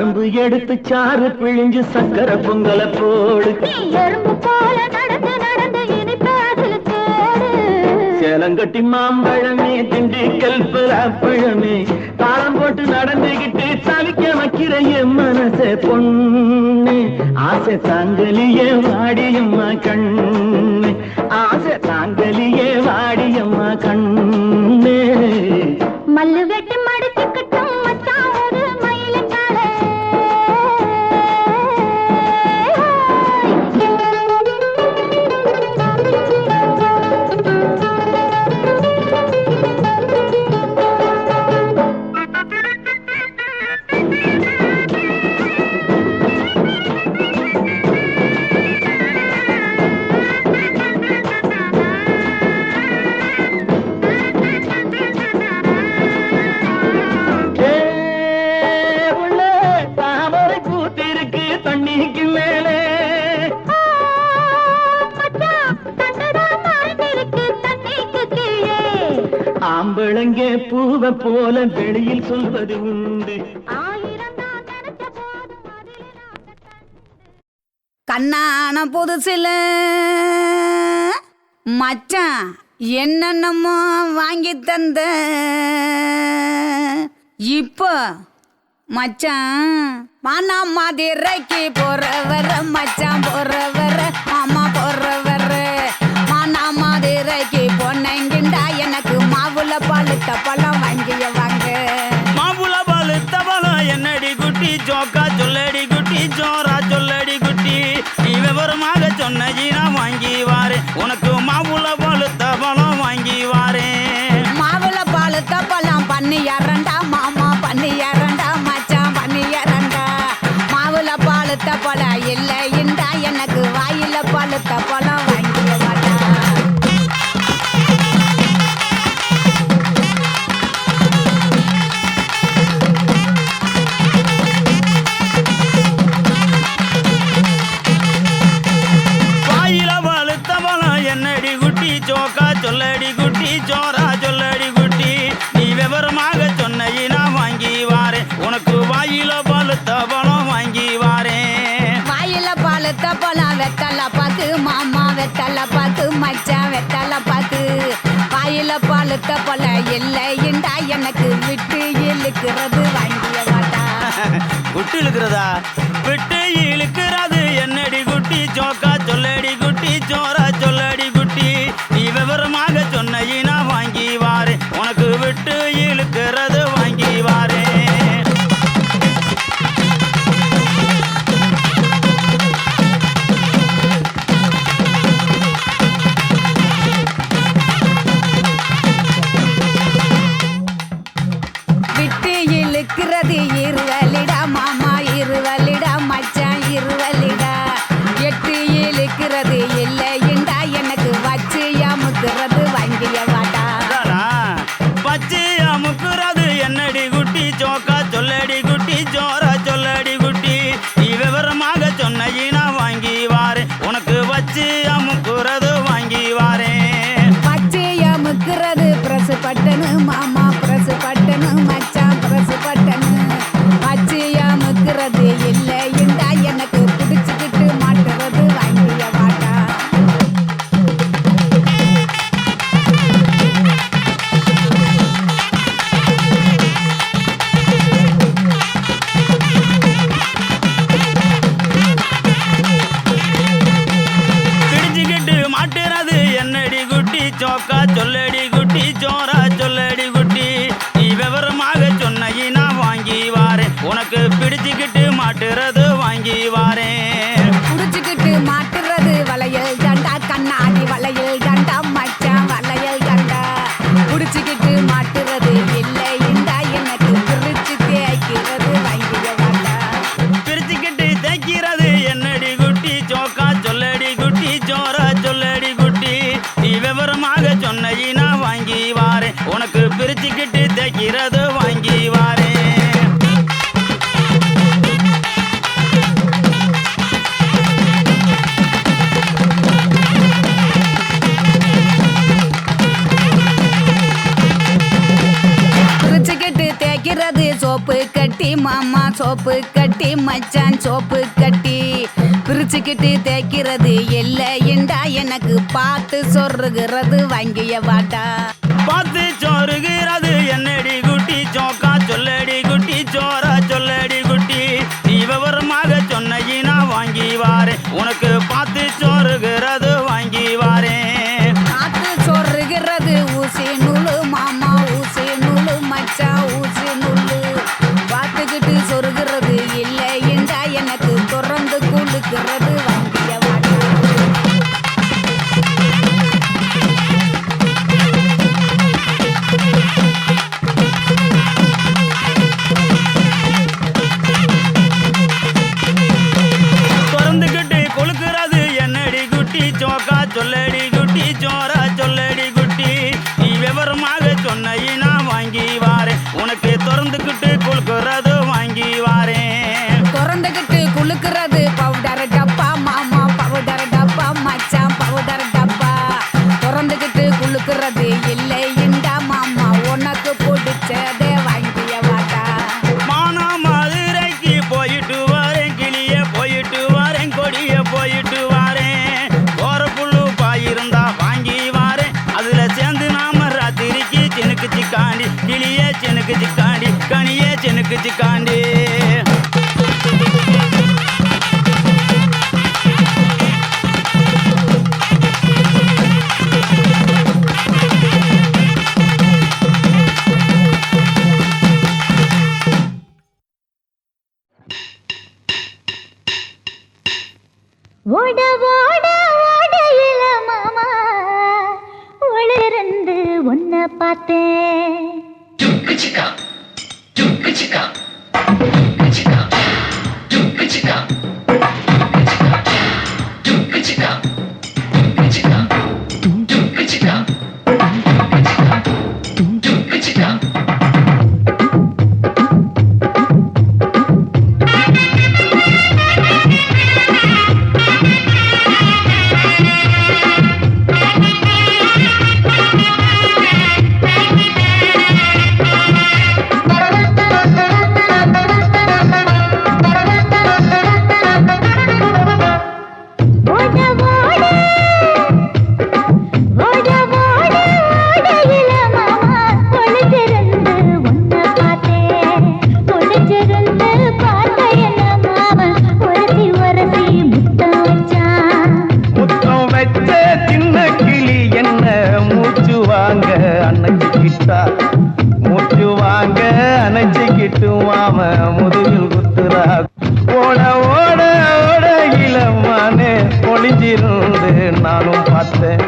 கரும்பு எடுத்து சாறு பிழிஞ்சு சக்கரை பொங்கலை போடு. நீ எறும்பு போல நடந்து நடந்து இனிப்பதில் தேடு. சேலங்கட்டி மாம்பழமே திண்டுக்கல் பழமே தாளம் போட்டு நடந்துகிட்டு தவிக்க வைக்கிற என் மனசே பொண்ணு. ஆசை தாங்கலியே வாடியம்மா கண்ணு. ஆசை தாங்கலியே வாடியம்மா கண்ணு. மல்லு வெட்டி மடிச்சுக்கிட்டும் மச்சான் ஒரு மயிலங்காலே. ஆம்பளங்கே பூவ போல வெளியில் சொல்வது உண்டு. கண்ணான புதுசில மச்சான் என்னென்னமோ வாங்கி தந்த. இப்போ மச்சான் மானா மதுரைக்கு போறவர மச்சான் போறவர மாமா போறவர. மானா மதுரைக்கு பொன்னங்கிண்டா எனக்கு மாவுல பழுத்த பழம் வாங்கிய வாங்க. மாவுல பழுத்த பழம் என்னடி குட்டி ஜோக்கா சொல்லடி குட்டி ஜோரா சொல்லடி குட்டி. நீ விவரமாக சொன்னீனா வாங்கி வாரு உனக்கு மாவுல பழுத்த பழம் வாங்கி வாரு. மாவுல பழுத்த பழம் பண்ணியாரண்டா மாமா பண்ணியாரண்டா மச்சான் பண்ணியாரண்டா. மாவுல பழுத்த பழம் இல்லைண்டா எனக்கு வாயில பழுத்த பழம் வாங்கிய வாடா. வாயில பழுத்த பழம் என்னடி குட்டி ஜோக்கா சொல்லடி குட்டி ஜோரா சொல்லடி குட்டி. நீ விவரமாக சொன்னீனா வாங்கி வாரு உனக்கு வாயில பழுத்த பழம் வாங்கி வாரு. வாயில பழுத்த பழம் வெத்தலை பாக்கு மாமா வெத்தலை பாக்கு மச்சான் வெத்தலை பாக்கு. வாயில பழுத்த பழம் இல்லைண்டா எனக்கு விட்டு இழுக்கிறது வாங்கிய வாடா. விட்டு இழுக்கிறதா விட்டு இழுக்கிறது என்னடி குட்டி ஜோக்கா சொல்லடி குட்டி ஜோரா சொல்லடி குட்டி. நீ விவரமாக சொன்னீனா வாங்கி வாரு உனக்கு விட்டு இழுக்கிறது வாங்கி வாரு. விட்டு இழுக்கிறது இருவலிடா மாமா இருவலிடா மச்சான் இருவலிடா. எட்டு இழுக்கிறது இல்லைண்டா எனக்கு வச்சு அமுக்குறது வாங்கிய வாடா. பச்சை அமுக்குறது என்னடி குட்டி ஜோக்கா சொல்லடி குட்டி ஜோரா சொல்லடி குட்டி. நீ விவரமாக சொன்னீனா வாங்கி வாரு உனக்கு வச்சு அமுக்குறது வாங்கி வாரு. பச்சை அமுக்குறது பிரசு பட்டனு மாமா பிரசு பட்டனு மச்சான் பிரசு பட்டனு. பச்சை அமுக்குறது இல்லைண்டா எனக்கு பிடிச்சுக்கிட்டு மாட்டுறது வாங்கிய வாடா. பிடிச்சுக்கிட்டு மாட்டுறது என்னடி குட்டி ஜோக்கா சொல்லடி குட்டி ஜோரா சொல்லடி குட்டி. நீ விவரமாக சொன்னீனா வாங்கி வாரு உனக்கு பிடிச்சுக்கிட்டு மாட்டுறது வாங்கி வாரு. புடிச்சுக்கிட்டு மாட்டுறது வளையல் தண்டா கண்ணாடி வளையல் தண்டா மச்சான் வளையல் தண்டா. புடிச்சுக்கிட்டு மாட்டுறது இல்லைண்டா எனக்கு பிரிச்சு தேய்க்கிறது வாங்கிய வாடா. பிரிச்சுக்கிட்டு தைக்கிறது என்னடி குட்டி ஜோக்கா சொல்லடி குட்டி ஜோரா சொல்லடி குட்டி. நீ விவரமாக சொன்னீனா வாங்கி வாரு உனக்கு பிரிச்சுக்கிட்டு தைக்கிறது வாங்கி வாரு. பிரிச்சுக்கிட்டு தேய்க்கிறது சோப்பு கட்டி மாமா சோப்பு கட்டி மச்சான் சோப்பு கட்டி பிரிச்சுக்கிட்டு தேய்க்கிறது இல்லைண்டா எனக்கு பார்த்து சொருகிறது வாங்கிய வாட்டா பார்த்து சோறுகிறது என்னடி குட்டி சோக்கா சொல்லடி குட்டி சோரா சொல்லடி குட்டி நீ விவரமாக சொன்ன வாங்கி வாரேன் உனக்கு பார்த்து சோறுகிறது வாங்கி வாரேன் பார்த்து சொருகிறது ஊசி நூலு மாமா ஊசி நூலு மச்சா ஊசி நூலு பார்த்துக்கிட்டு சொருகிறது இல்லைண்டா எனக்கு தொடர்ந்து குளுக்கிறது வாங்கிய வாட்டா சோக்கா சொல்லடி குட்டி சோரா சொல்லடி குட்டி நீ விவரமாக சொன்ன வாங்கி வாரேன் உனக்கு திறந்துக்கிட்டு குளுக்குறது வாங்கி வாரேன் திறந்துக்கிட்டு குளுக்கிறது பவுடர் டப்பா மாமா பவுடர் டப்பா மச்சான் பவுடர் டப்பா திறந்துக்கிட்டு குளுக்கிறது இல்லைண்டா மாமா உனக்கு பிடிச்சதே வாங்கிய வாட்டா மானா மதுரைக்கு போயிட்டு வரேன் கிளிய போயிட்டு வரேன் கொடிய போயிட்டு வரேன் இருந்தா வாங்கி வாரேன் அதுல சேர்ந்து நாம ராத்திரிக்கு சினுக்கு சிக்காண்டி கிளியே சினுக்கு சிக்காண்டி கனியே சினுக்கு சிக்காண்டி ஓட ஓட ஓடையில மாமா ஒளிருந்து உன்னை பார்த்தேன் மூச்சு வாங்க அணைச்சிக்கிட்டு மாம முதுகில் குத்துறா ஓட ஓட ஓட இளமானே ஒளிஞ்சிருந்து நானும் பார்த்தேன்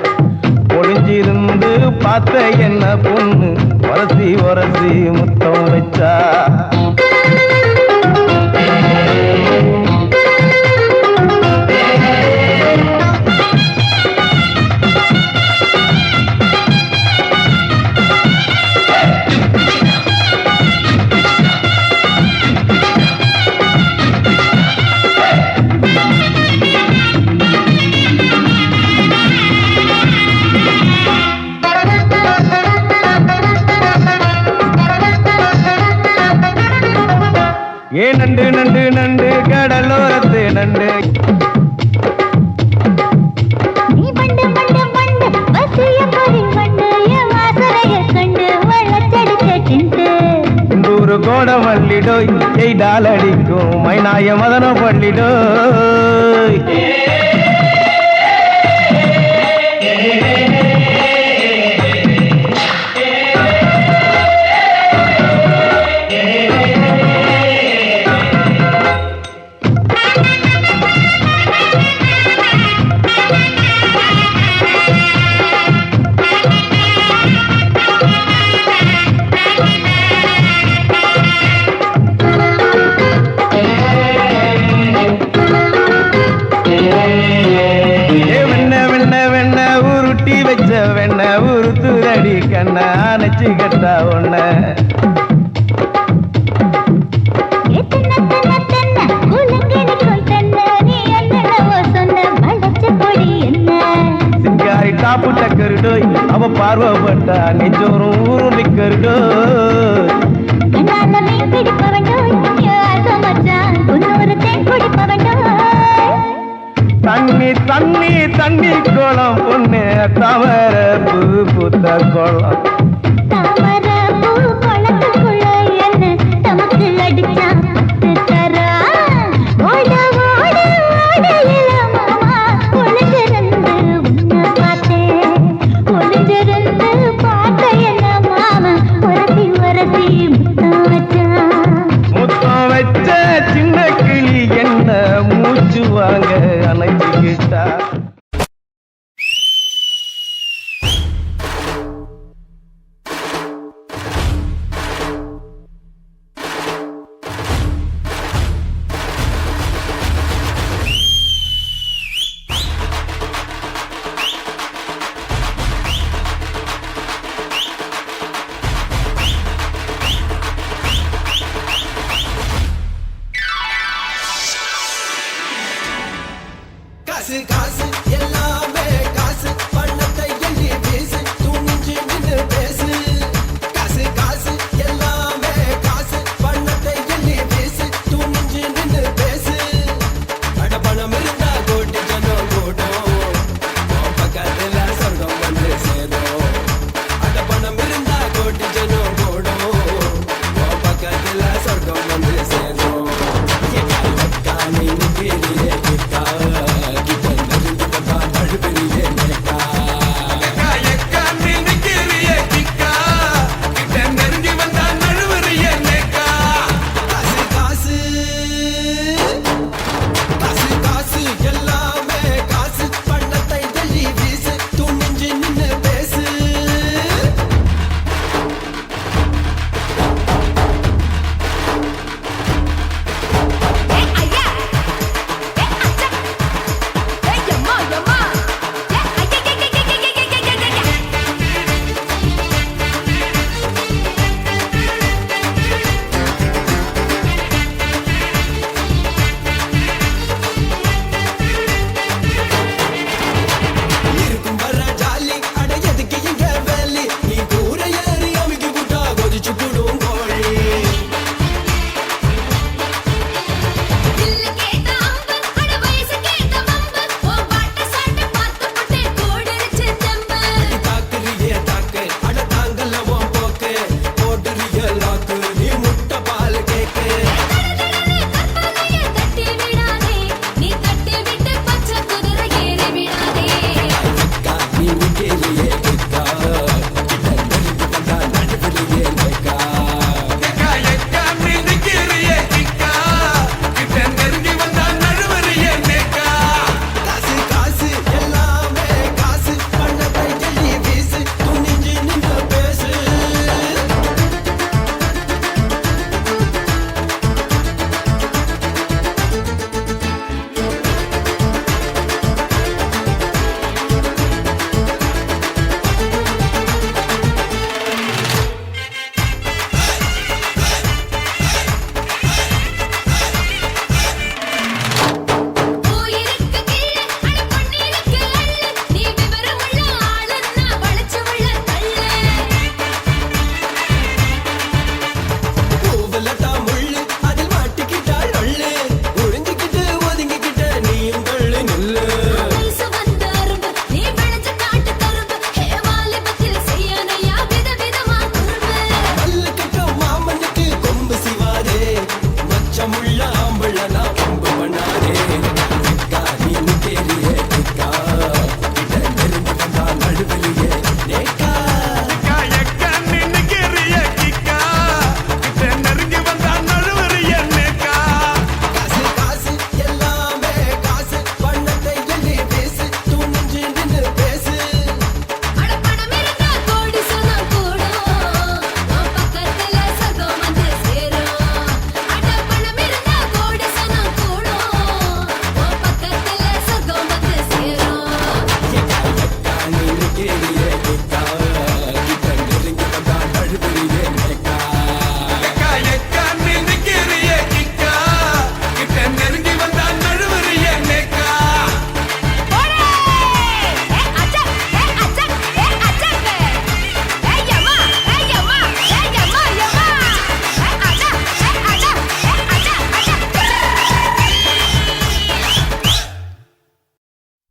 ஒளிஞ்சிருந்து பார்த்த என்ன பொண்ணு உரசி உரசி முத்தம் வச்சா ஏ நண்டு நண்டு நண்டு கடலோரத்து நண்டு நீ பண்டு பண்டு பண்டு வசிய பறி பண்டு வாசரைய கண்டு வளச்சடிச்ச கிண்டு நூறு கோடம் வள்ளிடோய் எய்டால் அடிக்கும் மைனாய மதனம் பள்ளிடோய் வெண்ண உருத்துரடி கண்ண அணைச்சி கட்டா ஒண்ண சிங்காரி டாப்பு டக்கருடோய் அவ பார்வப்பட்டா நெஞ்சோறும் ஊரு நிக்கருடோய் பிடிப்பவண்டோய் ஆசை மச்சான் உன்னொரு தேன் குடிப்பவண்டோய் தண்ணி தண்ணி தண்ணி கோலம் பொண்ணு தவற புது புத்த கோலம்